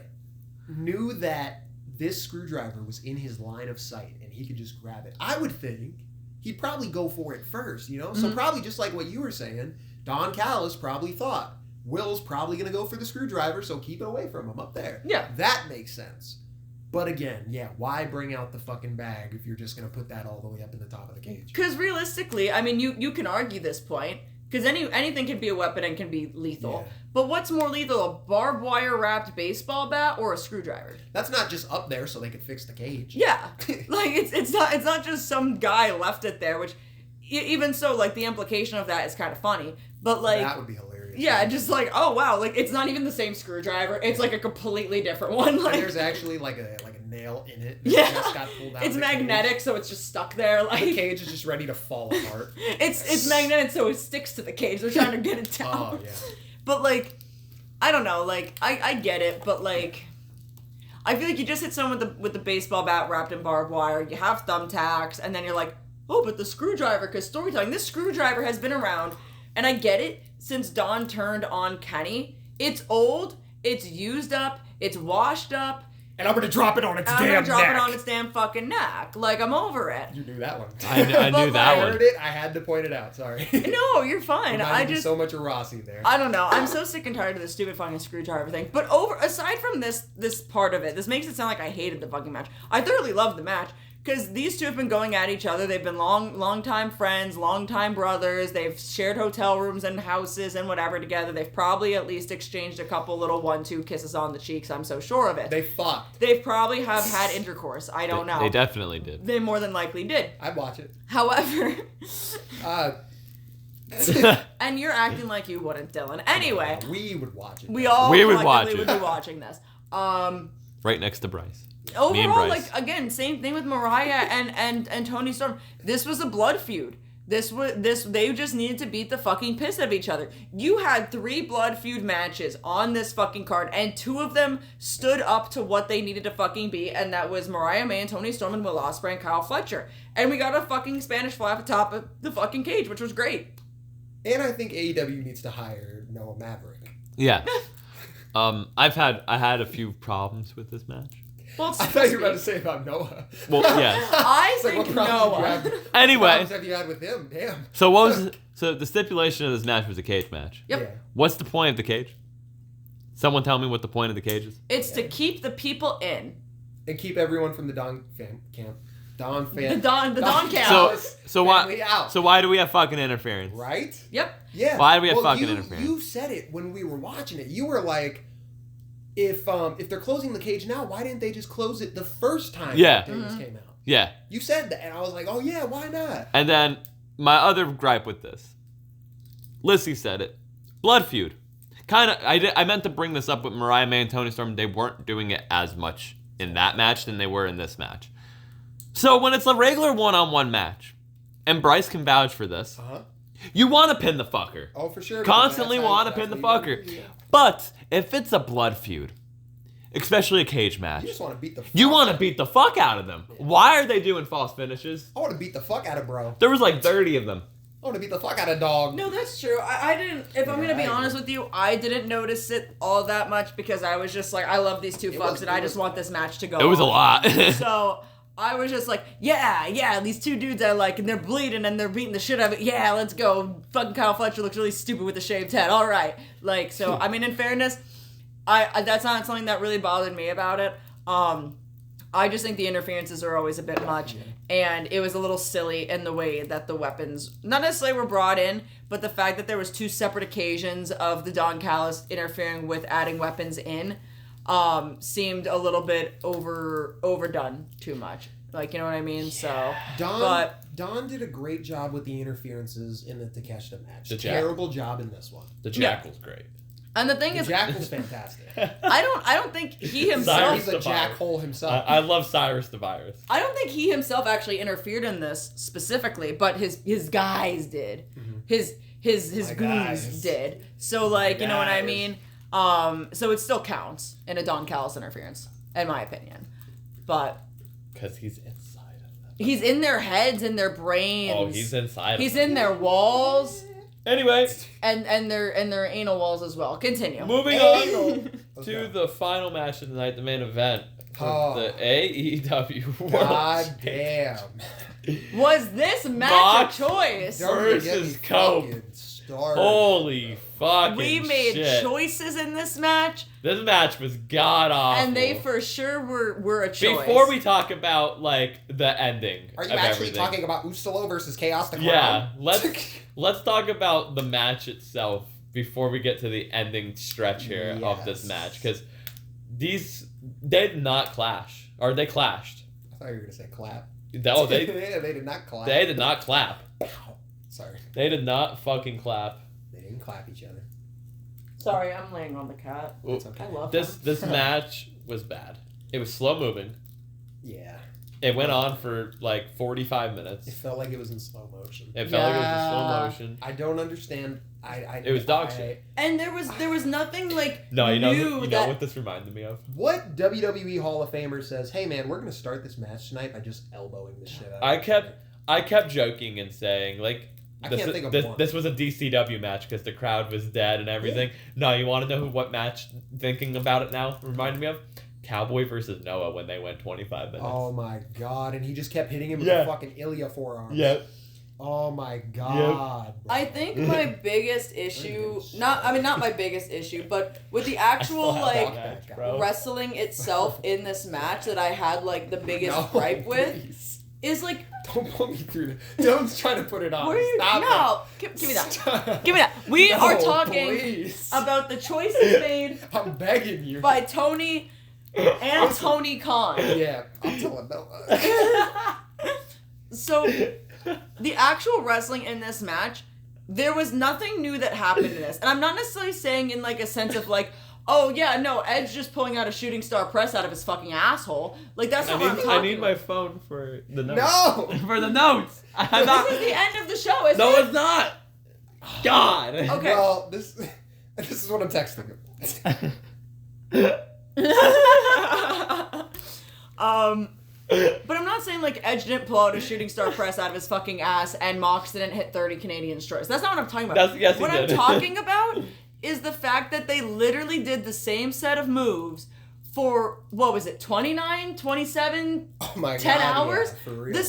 knew that this screwdriver was in his line of sight and he could just grab it, I would think he'd probably go for it first, you know? So probably just like what you were saying, Don Callis probably thought, Will's probably going to go for the screwdriver, so keep it away from him up there. Yeah. That makes sense. But again, why bring out the fucking bag if you're just going to put that all the way up in the top of the cage? Because realistically, I mean, you can argue this point, because anything can be a weapon and can be lethal. Yeah. But what's more lethal, a barbed wire wrapped baseball bat or a screwdriver? That's not just up there so they could fix the cage. Yeah, like it's not just some guy left it there. Which, even so, like the implication of that is kind of funny. But like that would be hilarious. Yeah, just like, oh wow, like it's not even the same screwdriver. It's like a completely different one. Like and there's actually like a nail in it. That Yeah. just got pulled out it's of the magnetic, cage. so it's just stuck there. Like The cage is just ready to fall apart. it's magnetic, so it sticks to the cage. They're trying to get it down. Oh yeah. But like, I don't know. Like I get it, but like, I feel like you just hit someone with the baseball bat wrapped in barbed wire. You have thumbtacks, and then you're like, oh, but the screwdriver, because storytelling. This screwdriver has been around, and I get it. Since Don turned on Kenny, it's old, it's used up, it's washed up. And I'm gonna drop it on its I'm damn gonna drop neck. it on its damn fucking neck. Like, I'm over it. You knew that one. I knew that I one. heard it. I had to point it out. Sorry. No, you're fine. Reminded I me just so much of Rossi there. I don't know. I'm so sick and tired of this stupid fucking screwdriver thing. But aside from this part of it, this makes it sound like I hated the fucking match. I thoroughly loved the match because these two have been going at each other. They've been long time friends, long time brothers. They've shared hotel rooms and houses and whatever together. They've probably at least exchanged a couple little 1-2 kisses on the cheeks. I'm so sure of it. They fucked. They probably have had intercourse. I don't know. They definitely did. They more than likely did. I'd watch it. However, Uh, and you're acting like you wouldn't, Dylan. Anyway, we would watch it. we all We would collectively watch would it. be watching this. Right next to Bryce. Me and Overall, Bryce. like, again, same thing with Mariah and Tony Storm. This was a blood feud. They just needed to beat the fucking piss out of each other. You had 3 blood feud matches on this fucking card, and 2 of them stood up to what they needed to fucking be, and that was Mariah May and Tony Storm and Will Ospreay and Kyle Fletcher. And we got a fucking Spanish fly at the top of the fucking cage, which was great. And I think AEW needs to hire Noah Maverick. Yeah. I had a few problems with this match. Well, it's I thought you were about to say about Noah. Well, yeah. I It's like, think what problems Noah. Anyway, have you had with him? Damn. so the stipulation of this match was a cage match. Yep. Yeah. What's the point of the cage? Someone tell me what the point of the cage is. It's to keep the people in. And keep everyone from the Don camp. Don fan. The Don camp. So family why? out. So why do we have fucking interference? Right? Yep. Yeah. Why do we have well, fucking you, interference? You said it when we were watching it. You were like, if they're closing the cage now, why didn't they just close it the first time Yeah. Davis came out? Yeah. You said that, and I was like, oh yeah, why not? And then my other gripe with this, Lissy said it, blood feud. I meant to bring this up with Mariah May and Tony Storm. They weren't doing it as much in that match than they were in this match. So when it's a regular one-on-one match, and Bryce can vouch for this, you want to pin the fucker. Oh, for sure. Constantly That's want to pin the fucker. Yeah. But if it's a blood feud, especially a cage match, You just want to beat the fuck you want to out. beat the fuck out of them. Why are they doing false finishes? I want to beat the fuck out of bro. There was like 30 of them. I want to beat the fuck out of dog. No, that's true. I didn't. If I'm gonna be I honest with you, I didn't notice it all that much because I was just like, I love these two fucks, and I just want this match to go. It was a on. lot. So I was just like, yeah, these two dudes I like, and they're bleeding and they're beating the shit out of it. Yeah, let's go. Fucking Kyle Fletcher looks really stupid with the shaved head. All right, like so. I mean, in fairness, I that's not something that really bothered me about it. I just think the interferences are always a bit much, and it was a little silly in the way that the weapons not necessarily were brought in, but the fact that there was 2 separate occasions of the Don Callis interfering with adding weapons in seemed a little bit overdone too much. Like, you know what I mean? So, Don did a great job with the interferences in the Takeshita match. The Jack- Terrible job in this one. The Jackal's great. and the thing The is, Jackal's fantastic. I don't think he himself. Cyrus He's a the jackhole himself. I love Cyrus the Virus. I don't think he himself actually interfered in this specifically, but his guys did. His My goons guys. did. So like, you know what I guys. mean? So it still counts in a Don Callis interference, in my opinion. But Because he's inside of them. he's in their heads and their brains. Oh, he's inside He's of them. in their walls Anyway, and their anal walls as well. Continue. moving on to the final match of the night, the main event. Oh. The AEW World God damn. Was this match Box a choice? Don't even get me Versus Cope. fucking started. Holy fucking We made shit. choices in this match, This match was god awful. and they for sure were a choice. Before we talk about like the ending Are you of actually everything. talking about Ustalo versus Chaos the Clown? Yeah, let's talk about the match itself before we get to the ending stretch here of this Yes. match, because they did not clash, or they clashed. I thought you were going to say clap. No, they Yeah, they did not clap. they did not clap. Sorry. They did not fucking clap. They didn't clap each other. Sorry, I'm laying on the cat. It's okay. I love This match was bad. It was slow moving. Yeah. It went on for like 45 minutes. It felt like it was in slow motion. It felt like it was in Yeah. slow motion. I don't understand. It was dog shit. And there was nothing like No, you know new that what this reminded me of? What WWE Hall of Famer says, hey man, we're going to start this match tonight by just elbowing the shit out of I kept joking and saying like I this, can't think of this, one. this was a DCW match because the crowd was dead and everything. No, you want to know what match thinking about it now reminded me of? Cowboy versus Noah when they went 25 minutes. Oh my god, and he just kept hitting him with Yeah. the fucking Ilya forearm. Yep. Oh my god. bro. I think my biggest issue not my biggest issue, but with the actual like match, bro. wrestling itself in this match that I had like the biggest No, gripe with please. is like, Don't put me through that. Don't try to put it on. what are you? Stop No, give me that. Give me that. We No, are talking please. about the choices made I'm begging you. by Tony and Tony Khan. Yeah, I'm telling Noah. So, the actual wrestling in this match, there was nothing new that happened in this. And I'm not necessarily saying in like a sense of like, oh yeah, no, Edge just pulling out a shooting star press out of his fucking asshole. Like, that's not what I'm talking I need about. my phone for the notes. No! For the notes. I'm not. This is the end of the show, isn't No, it? it's not. God. Okay. Well, this is what I'm texting him. But I'm not saying like Edge didn't pull out a shooting star press out of his fucking ass and Mox didn't hit 30 Canadian strikes. That's not what I'm talking about. Yes, he what I'm did. talking about is the fact that they literally did the same set of moves for, what was it, 29, 27, Oh my 10 god. hours? Yeah, for real.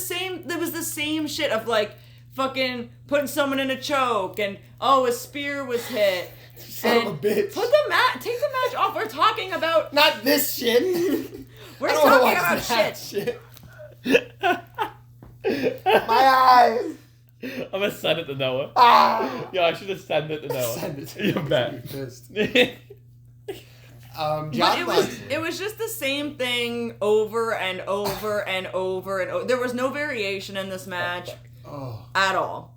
There was the same shit of like fucking putting someone in a choke and, oh, a spear was hit. Son of a bitch. Take the match off. We're talking about, Not this shit. we're I don't wanna talking watch about that shit. My eyes. Ah. I'm gonna send it to Noah. Yo, I should have sent it to Noah. Send it to You me. bet. I'm pissed. But John it was just the same thing over and over and over and over. There was no variation in this match Oh. at all.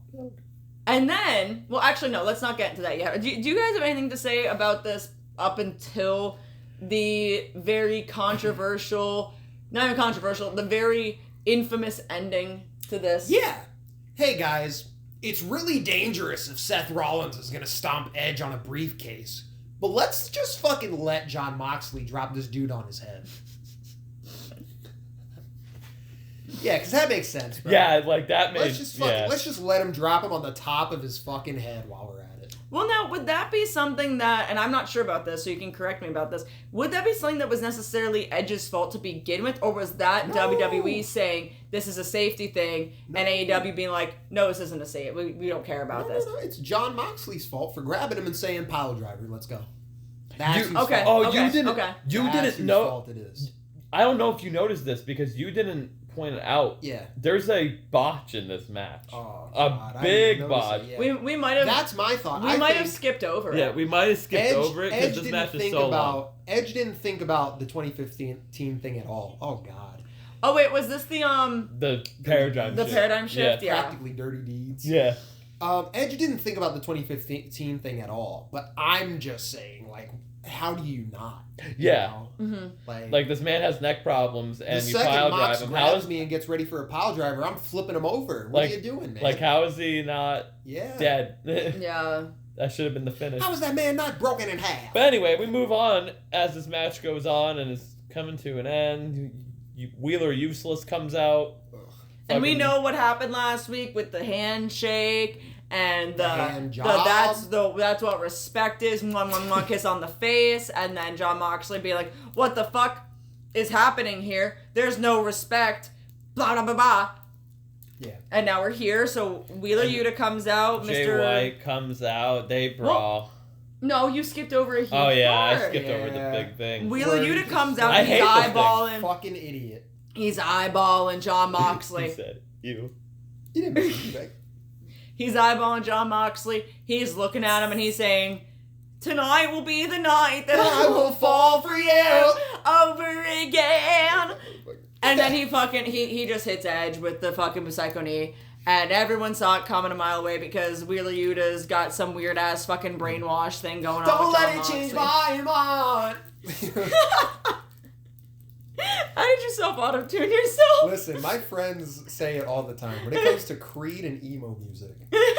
And then, well, actually, no, let's not get into that yet. Do you guys have anything to say about this up until the very controversial, not even controversial, the very infamous ending to this? Yeah. Hey guys, it's really dangerous if Seth Rollins is gonna stomp Edge on a briefcase. But let's just fucking let Jon Moxley drop this dude on his head. Yeah, because that makes sense, bro. Yeah, like that made. Let's just let him drop him on the top of his fucking head while we're at it. Well, now, would that be something that, and I'm not sure about this, so you can correct me about this, would that be something that was necessarily Edge's fault to begin with, or was that No. WWE saying, this is a safety thing, and AEW being like, no, this isn't a safety, we don't care about this? No, it's Jon Moxley's fault for grabbing him and saying, pile driver, let's go. That's You- whose Okay. fault. Oh, okay, you didn't. okay. You That's didn't whose know. fault it is. I don't know if you noticed this because you didn't point it out. Yeah. There's a botch in this match. Oh, A God, I big didn't notice botch. it yet. We might have, That's my thought. we I might have think skipped over Yeah, it. we might have skipped Edge, over it Edge because this didn't match is think so about long. Edge didn't think about the 2015 thing at all. Oh God. Oh, wait, was this the Paradigm shift. paradigm shift? Yeah. Practically dirty deeds. Yeah. Edge didn't think about the 2015 thing at all. But I'm just saying, like, how do you not? You Yeah. know? Mm-hmm. Like, this man has neck problems the and you second pile Mox drive him. How grabs is, me and gets ready for a pile driver, I'm flipping him over. What Like- are you doing, man? like, how is he not yeah. dead? Yeah. That should have been the finish. How is that man not broken in half? But anyway, we move on as this match goes on and is coming to an end. Wheeler Useless comes out. And we Fucking- know what happened last week with the handshake and the hand job. that's what respect is. One kiss on the face, and then Jon Moxley be like, "What the fuck is happening here? There's no respect." Blah blah blah blah. Yeah. And now we're here. So Wheeler And Yuta comes out. Jay Mr. White comes out. They brawl. No, you skipped over a huge Oh yeah, I part. skipped over the Yeah. big thing. Wheeler Where Yuta he comes just- out. I And he's hate this thing. eyeballing. Fucking idiot. He's eyeballing Jon He Moxley. said, "You." You didn't make me back. He's eyeballing Jon Moxley. He's looking at him and he's saying, "Tonight will be the night that I will fall for you over again." And then he just hits Edge with the fucking Psycho knee. And everyone saw it coming a mile away because Wheeler Yuta's got some weird ass fucking brainwash thing going on. Don't with let Jon it change Moxley. my mind. How did you self auto tune yourself? Listen, my friends say it all the time. When it comes to Creed and emo music,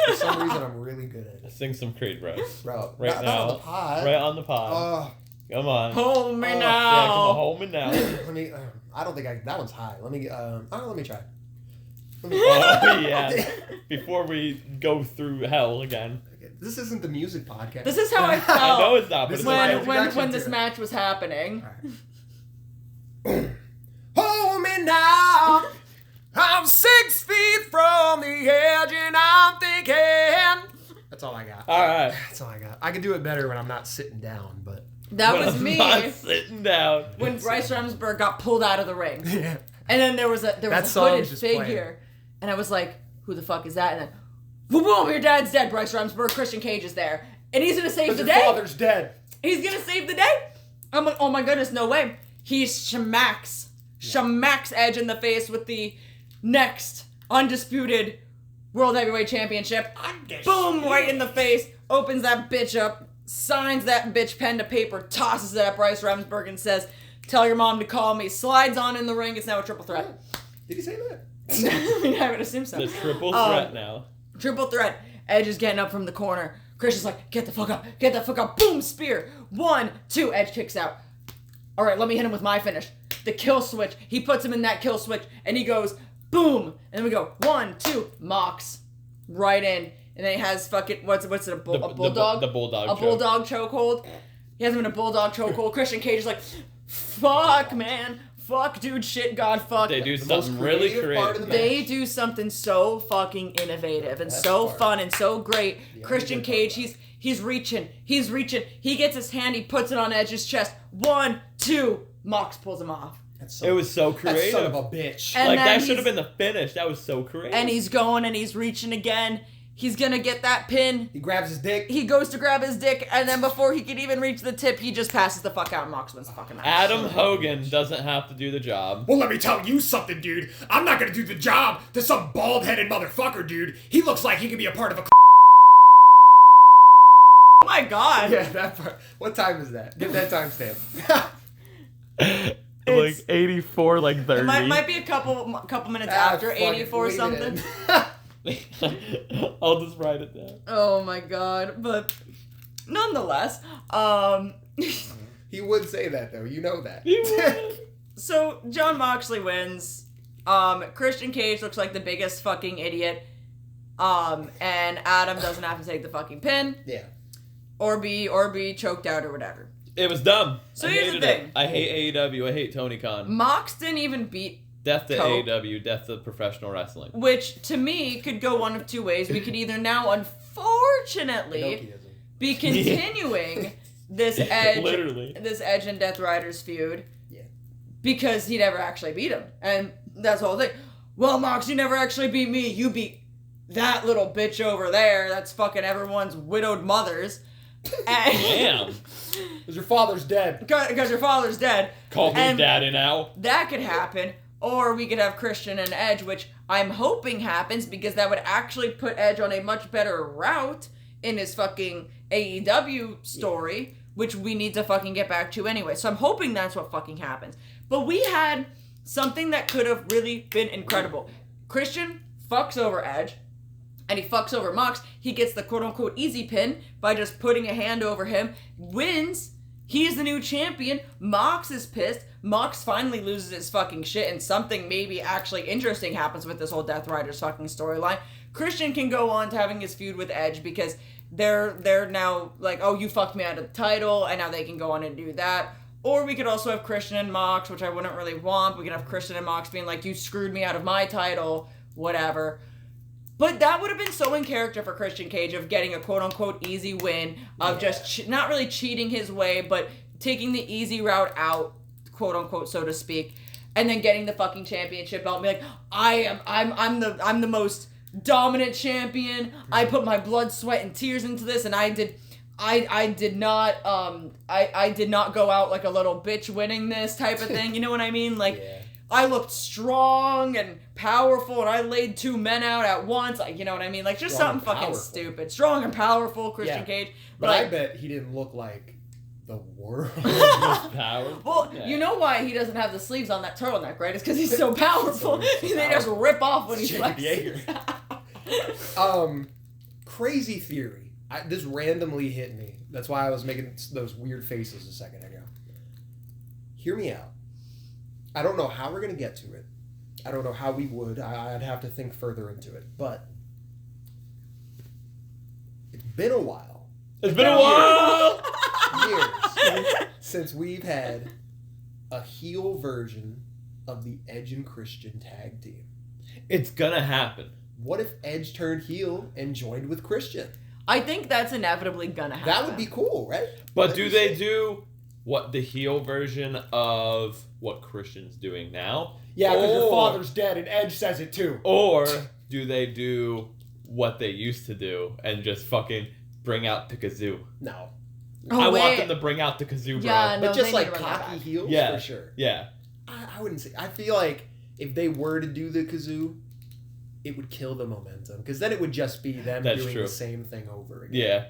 for some reason I'm really good at it. Sing some Creed, bro. Bro, Right not now. on the pod. Right on the pod. Come on. Hold me Oh, now. Yeah, come on, hold me now. Let me. I don't think that one's high. Let me. Let me try. Let me, Oh yeah. Before we go through hell again. This isn't the music podcast. This is how I I know felt it's not, but This it's is my okay. introduction when to this it. match was happening. Hold me now. I'm 6 feet from the edge and I'm thinking. That's all I got. All right. That's all I got. I can do it better when I'm not sitting down, but. That When was I'm me not sitting down. when Bryce Remsburg got pulled out of the ring. Yeah. And then there was a That song hooded is just figure, playing. and I was like, "Who the fuck is that?" And then, boom, boom, your dad's dead. Bryce Remsburg, Christian Cage is there, and he's gonna save the Your day. father's dead. He's gonna save the day. I'm like, oh my goodness, no way. He shamacks Edge in the face with the next undisputed World Heavyweight Championship. Boom, right in the face. Opens that bitch up, signs that bitch pen to paper, tosses it at Bryce Remsburg and says, "Tell your mom to call me." Slides on in the ring. It's now a triple threat. Did he say that? I mean, I would assume so. The triple threat now. Triple threat. Edge is getting up from the corner. Christian's like, "Get the fuck up. Get the fuck up." Boom, spear. 1, 2. Edge kicks out. All right, let me hit him with my finish. The kill switch. He puts him in that kill switch, and he goes, boom. And then we go, 1, 2. Mox. Right in. And then he has fucking, what's it, a bulldog? The bulldog A bulldog chokehold. He has him in a bulldog chokehold. Christian Cage is like, fuck, man. Fuck, dude, shit, God, fuck. They do something really creative. They do something so fucking innovative and so fun and so great. Christian Cage, he's reaching. He gets his hand, he puts it on Edge's chest. 1, 2. Mox pulls him off. It was so creative. That son of a bitch. And like, then that should have been the finish. That was so creative. And he's going and he's reaching again. He's gonna get that pin. He grabs his dick. He goes to grab his dick, and then before he can even reach the tip, he just passes the fuck out and Mox wins the fucking match. Adam Hogan doesn't have to do the job. Well, let me tell you something, dude. I'm not gonna do the job to some bald-headed motherfucker, dude. He looks like he could be a part of a... Oh my god. Yeah, that part. What time is that? Get that timestamp. Like 84, like 30. It might be a couple minutes after fuck it, 84 leave it something. in. I'll just write it down. Oh my god, but nonetheless, He would say that, though. You know that. so John Moxley wins. Christian Cage looks like the biggest fucking idiot. And Adam doesn't have to take the fucking pin. Yeah. Or be choked out or whatever. It was dumb. So I here's the hated thing. it. I hate AEW. I hate Tony Khan. Mox didn't even beat Death to Coke. AEW. Death to professional wrestling. Which, to me, could go one of two ways. We could either now, unfortunately, Pinocchioism. be continuing this Literally. Edge and Death Riders feud. Yeah. Because he never actually beat him. And that's the whole thing. Well, Mox, you never actually beat me. You beat that little bitch over there. That's fucking everyone's widowed mothers. And Damn. Because your father's dead. Because your father's dead. Call me And daddy now. that could happen. Or we could have Christian and Edge, which I'm hoping happens because that would actually put Edge on a much better route in his fucking AEW story, which we need to fucking get back to anyway. So I'm hoping that's what fucking happens. But we had something that could have really been incredible. Christian fucks over Edge, and he fucks over Mox. He gets the quote-unquote easy pin by just putting a hand over him, wins. He's the new champion. Mox is pissed. Mox finally loses his fucking shit, and something maybe actually interesting happens with this whole Death Riders fucking storyline. Christian can go on to having his feud with Edge because they're now like, oh, you fucked me out of the title, and now they can go on and do that. Or we could also have Christian and Mox, which I wouldn't really want. We could have Christian and Mox being like, you screwed me out of my title, whatever. But that would have been so in character for Christian Cage of getting a quote-unquote easy win, of just not really cheating his way, but taking the easy route out, quote-unquote, so to speak, and then getting the fucking championship belt and be like, I'm the most dominant champion. I put my blood, sweat, and tears into this, and I did not go out like a little bitch winning this type of thing. You know what I mean? Like, Yeah. I looked strong and powerful, and I laid 2 men out at once. Like, you know what I mean? Like, just Strong something and fucking powerful. stupid. Strong and powerful, Christian Yeah. Cage. But Like, I bet he didn't look like the world. Power. well, Yeah. you know why he doesn't have the sleeves on that turtleneck, right? It's because he's so powerful. They just rip off when he Jake flexes. Crazy theory. This randomly hit me. That's why I was making those weird faces a second ago. Hear me out. I don't know how we're going to get to it. I don't know how we would. I'd have to think further into it. But it's been a while. It's been a while. Years since we've had a heel version of the Edge and Christian tag team. It's gonna happen. What if Edge turned heel and joined with Christian? I think that's inevitably gonna happen. That would be cool, right? But do they do what the heel version of what Christian's doing now? Yeah, because your Or- father's dead, and Edge says it too. Or do they do what they used to do and just fucking bring out the kazoo? No. I want them to bring out the kazoo, bro. Yeah, But no, just they like need to run that cocky back. heels, Yeah. for sure. Yeah. I wouldn't say. I feel like if they were to do the kazoo, it would kill the momentum. Because then it would just be them That's doing true. the same thing over again. Yeah.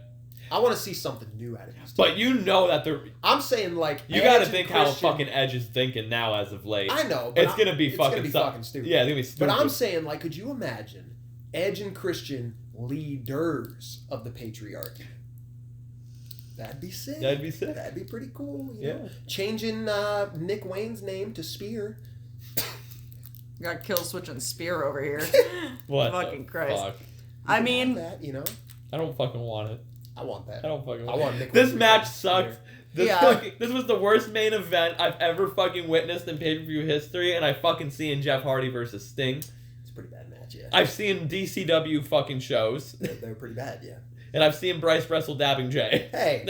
I want to see something new out of these two. But you know that they're... I'm saying, like, You Edge gotta and think how Christian- fucking Edge is thinking now as of late. I know, but It's gonna be fucking stupid. Yeah, it's gonna be stupid. But I'm saying, like, could you imagine Edge and Christian leaders of the patriarchy? That'd be sick. That'd be sick. That'd be pretty cool. You Yeah. know? Changing Nick Wayne's name to Spear. Got kill switch and spear over here. What Fucking the Christ. fuck? I You mean, want that, you know? I don't fucking want it. I want that. I don't fucking I want want it. Nick This Wayne match to be sucked. Yeah. This was the worst main event I've ever fucking witnessed in pay-per-view history, and I fucking seen Jeff Hardy versus Sting. It's a pretty bad match, yeah. I've seen DCW fucking shows, They're pretty bad, yeah. and I've seen Bryce wrestle Dabbing Jay. Hey,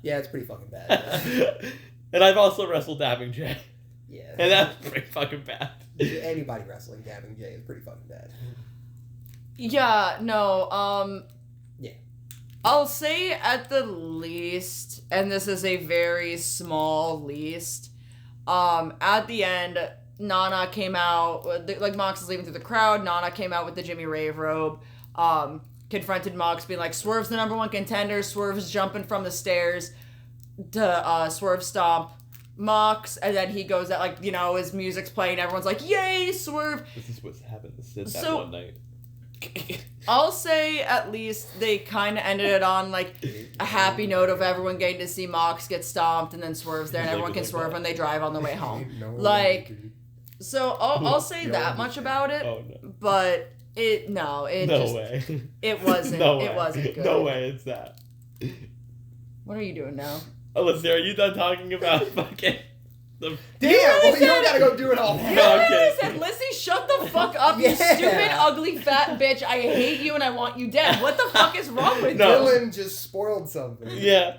yeah, it's pretty fucking bad. Yeah. And I've also wrestled Dabbing Jay, Yeah. and that's pretty fucking bad. Anybody wrestling Gavin Jay is pretty fucking bad. yeah, no, Yeah. I'll say at the least, and this is a very small least, at the end, Nana came out, like Mox is leaving through the crowd, Nana came out with the Jimmy Rave robe, confronted Mox being like, Swerve's the number one contender, Swerve's jumping from the stairs to Swerve stomp Mox, and then he goes out, like, you know, his music's playing, everyone's like, yay, Swerve! This is what's happened to Sid that So- one night. I'll say at least they kind of ended it on like a happy note of everyone getting to see Mox get stomped and then Swerve's there and everyone can swerve when they drive on the way home. Like, so I'll say that much about it, Oh no. but it No just way. it wasn't No way. it wasn't good. No way it's that. What are you doing now? Alyssa, are you done talking about fucking the... Damn, well, you don't gotta go do it all. No, You I'm literally kidding. said, Lissy, shut the fuck up, you Yeah. stupid, ugly, fat bitch. I hate you and I want you dead. What the fuck is wrong with No. you? Dylan just spoiled something. Yeah.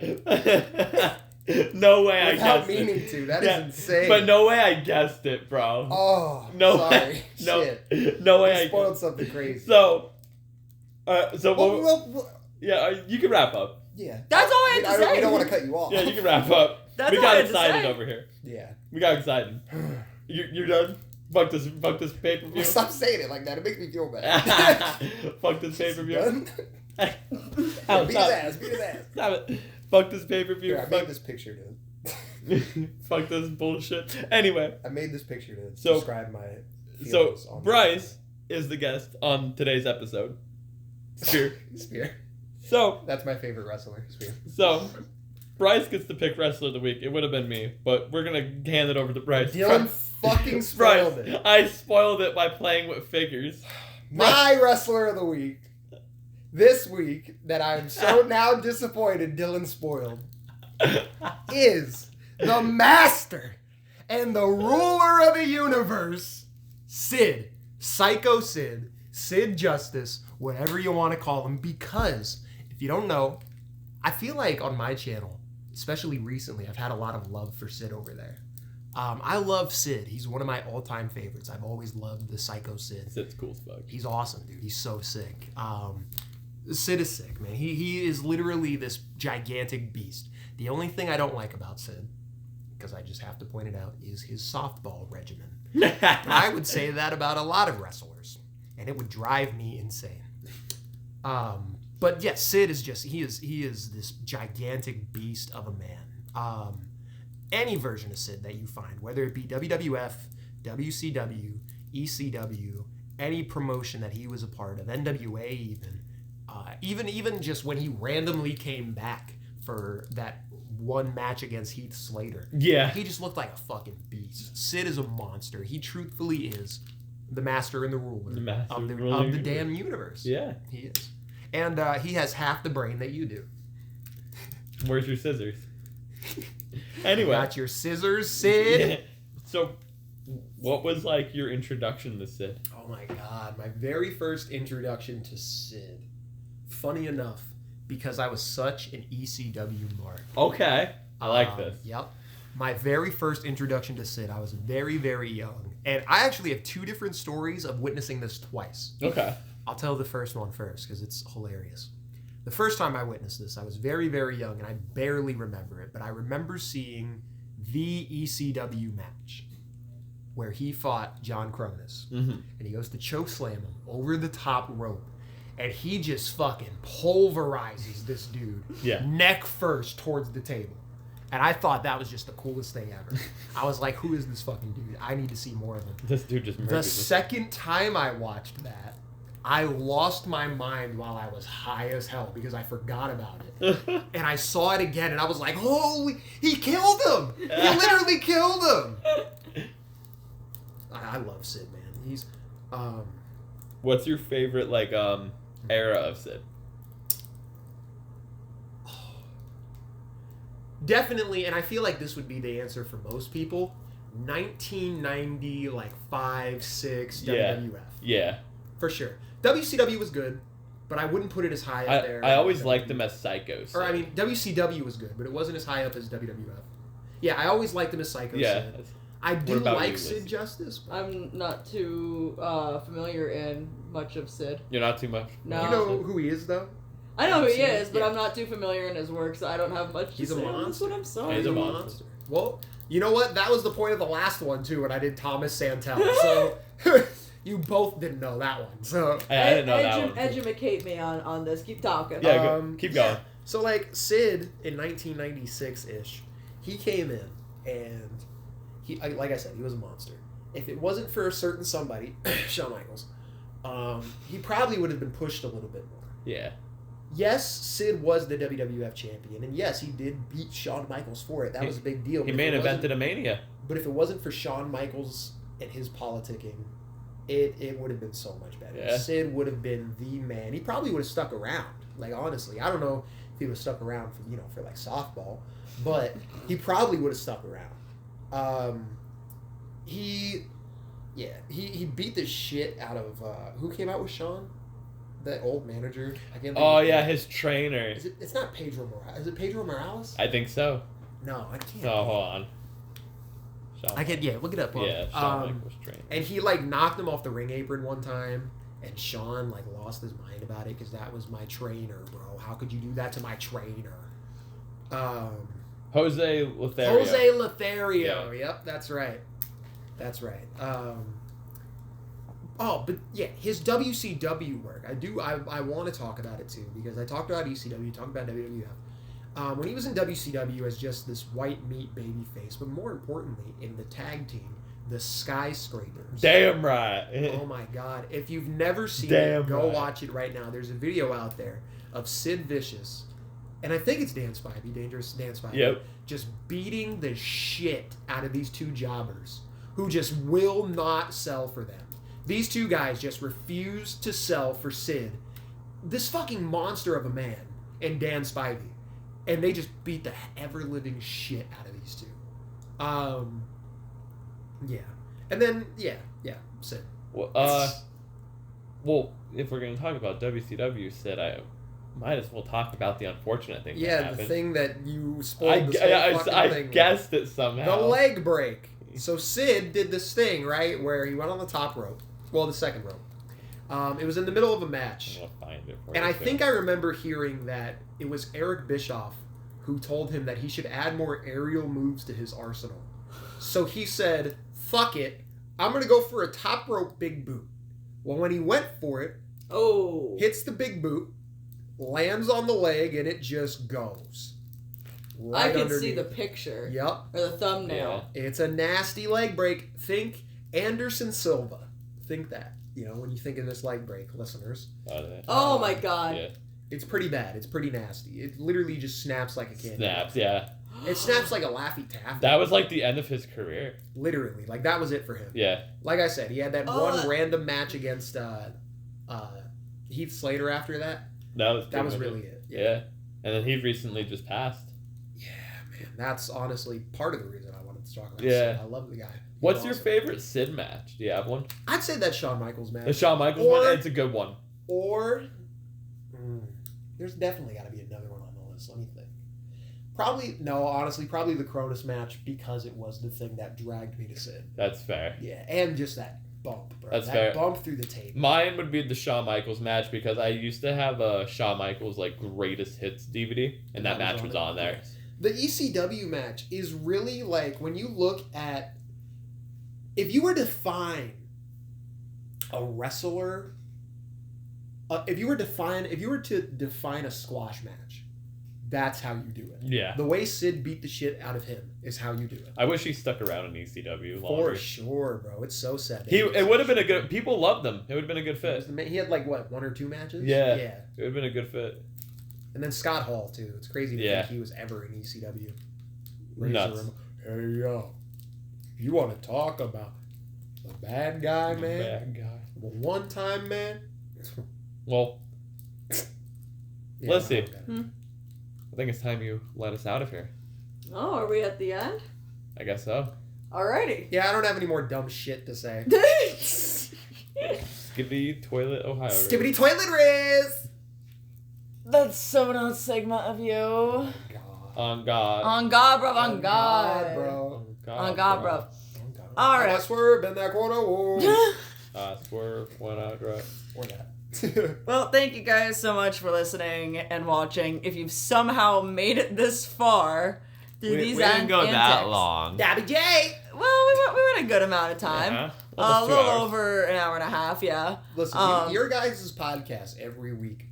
No way I Without guessed it. meaning to. That is Yeah, insane. But no way I guessed it, bro. Oh, No sorry. way. No, Shit. no way You I spoiled something crazy. So, Well, yeah, you can wrap up. yeah. That's all I had to say. We don't want to cut you off. Yeah, you can wrap up. That's we all I got had to excited say. over here. Yeah. We got excited. You're done? Fuck this pay-per-view. Stop saying it like that. It makes me feel bad. Fuck this pay-per-view. Done? Ow, Beat his stop. ass. Beat his ass. Stop it. Fuck this pay-per-view. Here, I made this picture, dude. Fuck this bullshit. Anyway, I made this picture to So- describe my so feelings on Bryce is the guest on today's episode. Spear. Spear. So, That's my favorite wrestler. Spear. Bryce gets to pick wrestler of the week. It would have been me, but we're gonna hand it over to Bryce. Dylan fucking spoiled Bryce, it. I spoiled it by playing with figures. My wrestler of the week. This week, that I'm so now disappointed Dylan spoiled, is the master and the ruler of the universe, Sid. Psycho Sid. Sid Justice. Whatever you want to call him. Because, if you don't know, I feel like on my channel, especially recently, I've had a lot of love for Sid over there. I love Sid. He's one of my all-time favorites. I've always loved the Psycho Sid. Sid's cool as fuck. He's awesome, dude. He's so sick. Sid is sick, man. He is literally this gigantic beast. The only thing I don't like about Sid, because I just have to point it out, is his softball regimen. I would say that about a lot of wrestlers, and it would drive me insane. But yes, Sid is just he is this gigantic beast of a man. Any version of Sid that you find, whether it be WWF, WCW, ECW, any promotion that he was a part of, NWA even just when he randomly came back for that one match against Heath Slater. Yeah. He just looked like a fucking beast. Sid is a monster. He truthfully is the master and the ruler The master of and the, the ruler of the universe. damn universe. Yeah. He is. And he has half the brain that you do. Where's your scissors? Anyway. Got your scissors, Sid. So, what was like your introduction to Sid? Oh my god, my very first introduction to Sid. Funny enough, because I was such an ECW mark. Okay. I like this. Yep. My very first introduction to Sid, I was very, very young. And I actually have two different stories of witnessing this twice. Okay. I'll tell the first one first because it's hilarious. The first time I witnessed this, I was very, very young and I barely remember it, but I remember seeing the ECW match where he fought John Cronus. Mm-hmm. And he goes to chokeslam him over the top rope. And he just fucking pulverizes this dude neck first towards the table. And I thought that was just the coolest thing ever. I was like, who is this fucking dude? I need to see more of him. This dude just murdered The second time I watched that, I lost my mind while I was high as hell because I forgot about it. And I saw it again and I was like, holy, he killed him! He literally killed him! I love Sid, man. He's, What's your favorite, like, era of Sid? Definitely, and I feel like this would be the answer for most people, 1990, like 5, 6, WWF. Yeah. For sure. WCW was good, but I wouldn't put it as high up there. I always liked them as Psychos. Or, I mean, WCW was good, but it wasn't as high up as WWF. Yeah, I always liked them as Psycho Sid. I do like Sid Justice. But I'm not too familiar in much of Sid. You're not too much? No. you know who he is, though? I know who he is, but Yeah. I'm not too familiar in his work, so I don't have much to He's say. a monster. That's what I'm sorry. He's a monster. Well, you know what? That was the point of the last one, too, when I did Thomas Santel. So, you both didn't know that one. So, Hey, I didn't know that one. Educate me on this. Keep talking. Yeah, go. Keep going. So, like, Sid, in 1996-ish, he came in, and he, like I said, he was a monster. If it wasn't for a certain somebody, Shawn Michaels, he probably would have been pushed a little bit more. Yeah. Yes, Sid was the WWF champion, and yes, he did beat Shawn Michaels for it. That was a big deal. He But main if it evented wasn't- a Mania. But if it wasn't for Shawn Michaels and his politicking, it would have been so much better. Yeah. Sid would have been the man. He probably would have stuck around. Like, honestly, I don't know if he would have stuck around for like softball, but he probably would have stuck around. He beat the shit out of who came out with Shawn? That old manager. I can't think Oh, of his yeah, name. his trainer. It's not Pedro Morales. Is it Pedro Morales? I think so. No, I can't. Oh, hold on. I can, look it up. Yeah, Shawn Michaels trainer. And he like knocked him off the ring apron one time, and Shawn like lost his mind about it because that was my trainer, bro. How could you do that to my trainer? Jose Lothario. Lothario. Yep, that's right. That's right. But yeah, his WCW work. I want to talk about it too because I talked about ECW, talked about WWF. When he was in WCW as just this white meat baby face, but more importantly, in the tag team, the Skyscrapers. Damn right. Oh my God. If you've never seen Damn it, go right. watch it right now. There's a video out there of Sid Vicious, and I think it's Dan Spivey, Dangerous Dan Spivey, Yep. just beating the shit out of these two jobbers who just will not sell for them. These two guys just refuse to sell for Sid, this fucking monster of a man, and Dan Spivey. And they just beat the ever-living shit out of these two. Yeah. And then, yeah, Sid. Well, if we're going to talk about WCW, Sid, I might as well talk about the unfortunate thing that Yeah, happened. the thing that you spoiled this whole fucking I thing with. guessed it somehow. The leg break. So Sid did this thing, right, where he went on the top rope. Well, the second rope. It was in the middle of a match. I'm gonna find it for And you, I too. think I remember hearing that it was Eric Bischoff who told him that he should add more aerial moves to his arsenal. So he said, fuck it, I'm going to go for a top rope big boot. Well, when he went for it, hits the big boot, lands on the leg, and it just goes. I Right can underneath. see the picture. Yep. Or the thumbnail. It's a nasty leg break. Think Anderson Silva. Think that. You know, when you think of this leg break, listeners. Oh my God. Yeah. It's pretty bad. It's pretty nasty. It literally just snaps like a candy. Snaps, yeah. It snaps like a Laffy Taffy. That was like the end of his career. Literally. Like, that was it for him. Yeah. Like I said, he had that one random match against Heath Slater after that. That was really it. Yeah. And then he recently just passed. Yeah, man. That's honestly part of the reason I wanted to talk about Yeah. Sid. I love the guy. He's What's your awesome. favorite Sid match? Do you have one? I'd say that Shawn Michaels match. The Shawn Michaels Or- one? It's a good one. Or there's definitely got to be another one on the list. Let me think. Honestly, the Cronus match because it was the thing that dragged me to Sid. That's fair. Yeah, and just that bump, bro. That's that fair. bump through the tape. Mine would be the Shawn Michaels match because I used to have a Shawn Michaels like greatest hits DVD, and that match was on there. The ECW match is really like when you look at if you were to define a wrestler, if you were to define a squash match, that's how you do it. Yeah. The way Sid beat the shit out of him is how you do it. I wish he stuck around in ECW longer. For sure, bro. It's so sad. It would have been a good. People loved him. It would have been a good fit. He had like what 1 or 2 matches. Yeah. Yeah. It would have been a good fit. And then Scott Hall too. It's crazy to think he was ever in ECW. Nuts. Hey yo, you want to talk about the bad guy, man? Bad guy. The one-time man. Well, Yeah, let's see. Hmm. I think it's time you let us out of here. Oh, are we at the end? I guess so. Alrighty. Yeah, I don't have any more dumb shit to say. Skippy Toilet Ohio. Skibbity toilet Riz. That's so not Sigma of you. God. On God. On God, bro. On God. bro. On God, bro. On God. All right. I swerve in that corner. Whoa. Swerve when I drive. Or that. Well, thank you guys so much for listening and watching. If you've somehow made it this far through these we didn't go that antics. long. Dabby J. Well, we went a good amount of time. Yeah. A Almost 2 little hours. over an hour and a half, yeah. Listen, your guys' podcast every week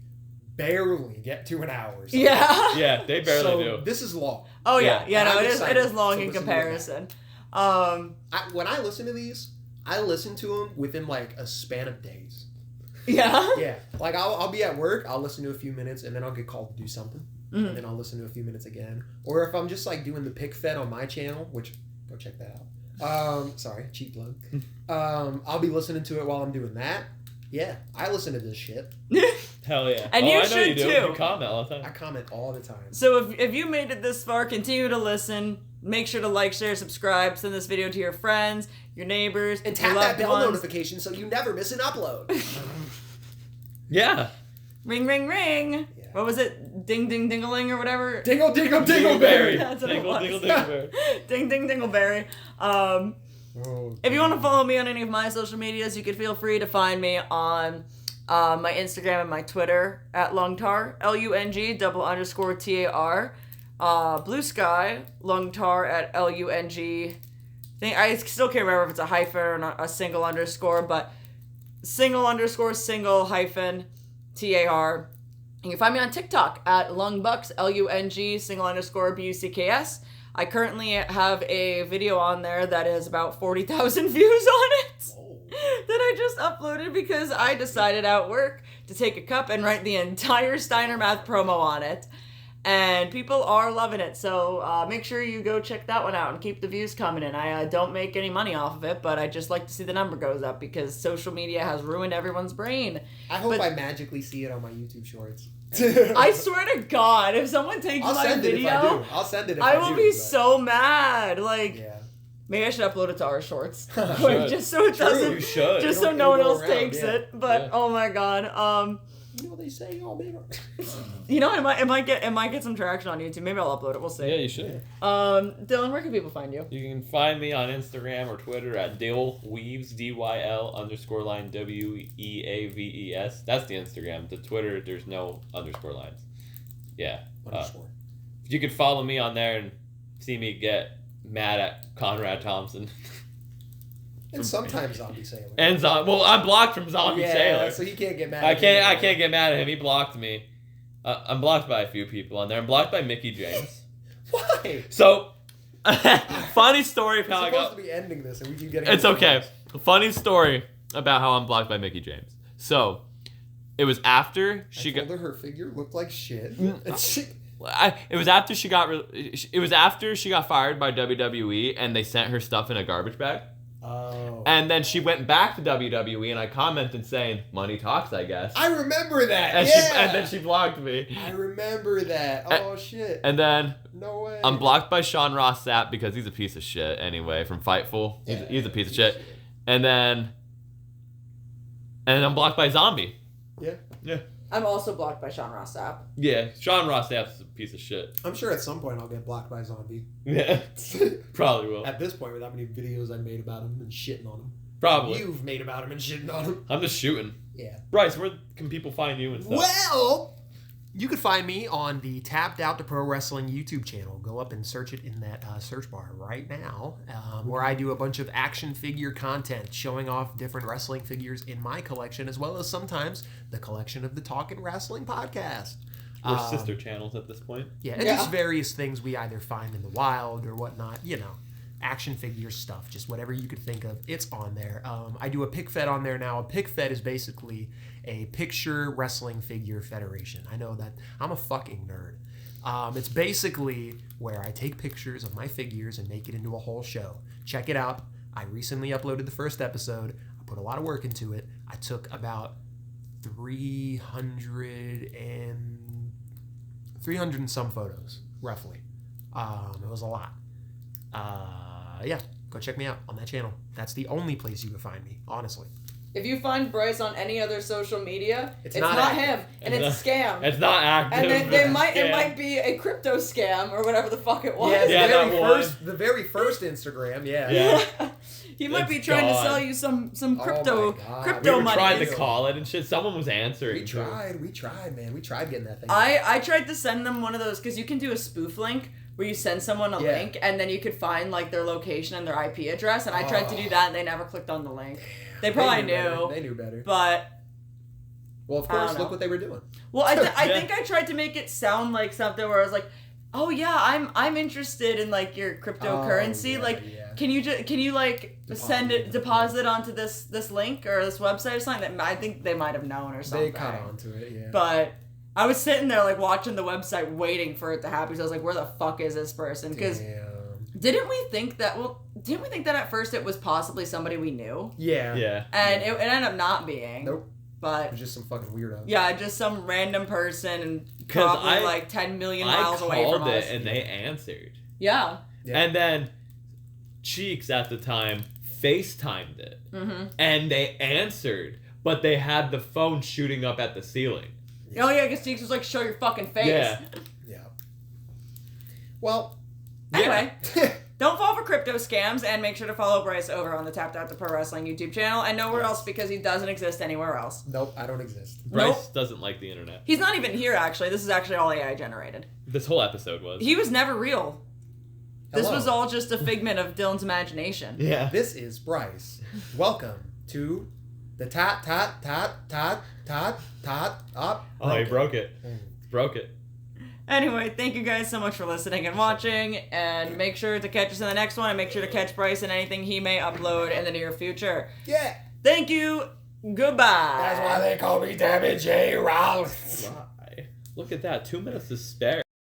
barely get to an hour. So. Yeah. Yeah, they barely so do. This is long. Oh yeah, Yeah. no, I'm it excited is long to in listen to comparison. When I listen to these, I listen to them within like a span of days. Yeah. Yeah, like I'll be at work, I'll listen to a few minutes, and then I'll get called to do something, and then I'll listen to a few minutes again. Or if I'm just like doing the pick fed on my channel, which go check that out. Sorry, cheap plug. I'll be listening to it while I'm doing that. Yeah, I listen to this shit. Hell yeah. And you I know should you do. too. You comment all the I time. comment all the time. So if you made it this far, continue to listen. Make sure to like, share, subscribe, send this video to your friends, your neighbors, And your tap loved that bell ones. notification so you never miss an upload. Yeah. Ring, ring, ring. Yeah. What was it? Ding, ding, dingling or whatever. Dingle, dingle, dingleberry. That's what Dingle, it dingle, was. dingleberry. Ding, ding, dingleberry. If you want to follow me on any of my social medias, you can feel free to find me on my Instagram and my Twitter at Lungtar, LUNG_TAR. Blue Sky, Lungtar at LUNG. I still can't remember if it's a hyphen or not, a single underscore, but single hyphen TAR. You can find me on TikTok at Lungbucks, LUNG _BUCKS. I currently have a video on there that is about 40,000 views on it that I just uploaded because I decided at work to take a cup and write the entire Steiner Math promo on it. And people are loving it, so make sure you go check that one out and keep the views coming in. I don't make any money off of it, but I just like to see the number goes up because social media has ruined everyone's brain. I hope But- I magically see it on my YouTube shorts. I swear to God, if someone takes I'll my send it if I video, do. I'll send it if I I will do, be but- so mad. Like, Yeah. maybe I should upload it to our shorts, should. like, just so it True, doesn't, you should. just so It'll- no one it'll else go around, takes yeah. it. But Yeah. oh my God, You know what they say, oh man. you know, it might get some traction on YouTube. Maybe I'll upload it. We'll see. Yeah, you should. Dylan, where can people find you? You can find me on Instagram or Twitter at DylWeaves, DYL_line WEAVES. That's the Instagram. The Twitter, there's no underscore lines. Yeah. Underscore. You could follow me on there and see me get mad at Conrad Thompson. And sometimes Zombie Sailor. And I'm blocked from Zombie yeah, Sailor. so you can't get mad I at him. can't get mad at him. He blocked me. I'm blocked by a few people on there. I'm blocked by Mickey James. Why? So, funny story of We're how I supposed got. to be ending this and we keep getting... It's okay. Funny story about how I'm blocked by Mickey James. So, it was after she I got. told her her figure looked like shit. Mm. And she... It was after she got. It was after she got fired by WWE, and they sent her stuff in a garbage bag. Oh. And then she went back to WWE, and I commented saying, "Money talks, I guess." I remember that. And yeah. and then she blocked me. I remember that. Oh shit. And then No way. I'm blocked by Sean Ross Sapp because he's a piece of shit anyway from Fightful. He's a piece of shit. And then I'm blocked by Zombie. Yeah. Yeah. I'm also blocked by Sean Ross Sapp. Yeah, Sean Ross Sapp's a piece of shit. I'm sure at some point I'll get blocked by Zombie. Yeah, probably will. At this point, with how many videos I've made about him and shitting on him. Probably. You've made about him and shitting on him. I'm just shooting. Yeah. Bryce, where can people find you and stuff? Well, you can find me on the Tapped Out to Pro Wrestling YouTube channel. Go up and search it in that search bar right now, where I do a bunch of action figure content showing off different wrestling figures in my collection, as well as sometimes the collection of the Talkin Wrasslin podcast. We're sister channels at this point. Yeah, and just various things we either find in the wild or whatnot, you know. Action figure stuff, just whatever you could think of, it's on there. I do a pic fed on there now. A pic fed is basically a picture wrestling figure federation. I know that I'm a fucking nerd. It's basically where I take pictures of my figures and make it into a whole show. Check it out. I recently uploaded the first episode. I put a lot of work into it. I took about 300 and some photos, roughly. It was a lot. Yeah, go check me out on that channel. That's the only place you can find me, honestly. If you find Bryce on any other social media, it's not not active. him, and it's a scam. It's not active. And it might be a crypto scam or whatever the fuck it was. Yeah, that the very first Instagram, Yeah. He might be trying to sell you some my crypto God. crypto We were money. trying to call it and shit. Someone was answering. we tried, man. We tried getting that thing. I tried to send them one of those because you can do a spoof link where you send someone a link and then you could find like their location and their IP address, and I tried to do that and they never clicked on the link. They probably knew. They knew better. But Well, of I don't course, know. look what they were doing. well, I think I tried to make it sound like something where I was like, oh yeah, I'm interested in like your cryptocurrency. Can you like deposit onto this link or this website or something? That I think they might have known or something. They caught on to it, yeah. But I was sitting there like watching the website waiting for it to happen because I was like, where the fuck is this person? Because didn't we think that at first it was possibly somebody we knew? Yeah. Yeah. And it ended up not being. Nope. It But was just some fucking weirdo. yeah, just some random person and probably like 10 million miles away from us. I called it and they answered. Yeah. And then Cheeks at the time FaceTimed it. Mm-hmm. And they answered, but they had the phone shooting up at the ceiling. Oh yeah, because Cheeks was like, show your fucking face. Yeah. Yeah. Well, Anyway, don't fall for crypto scams, and make sure to follow Bryce over on the Tapped Out to Pro Wrestling YouTube channel, and nowhere else because he doesn't exist anywhere else. nope, I don't exist. Bryce doesn't like the internet. He's not even here, actually. This is actually all AI generated. This whole episode was. He was never real. This Hello. was all just a figment of Dylan's imagination. Yeah. This is Bryce. Welcome to the tot up. Oh, he broke it. Broke it. Anyway, thank you guys so much for listening and watching, and make sure to catch us in the next one, and make sure to catch Bryce in anything he may upload in the near future. Yeah. Thank you. Goodbye. That's why they call me Damage J. Rollins. Why? Look at that. 2 minutes to spare.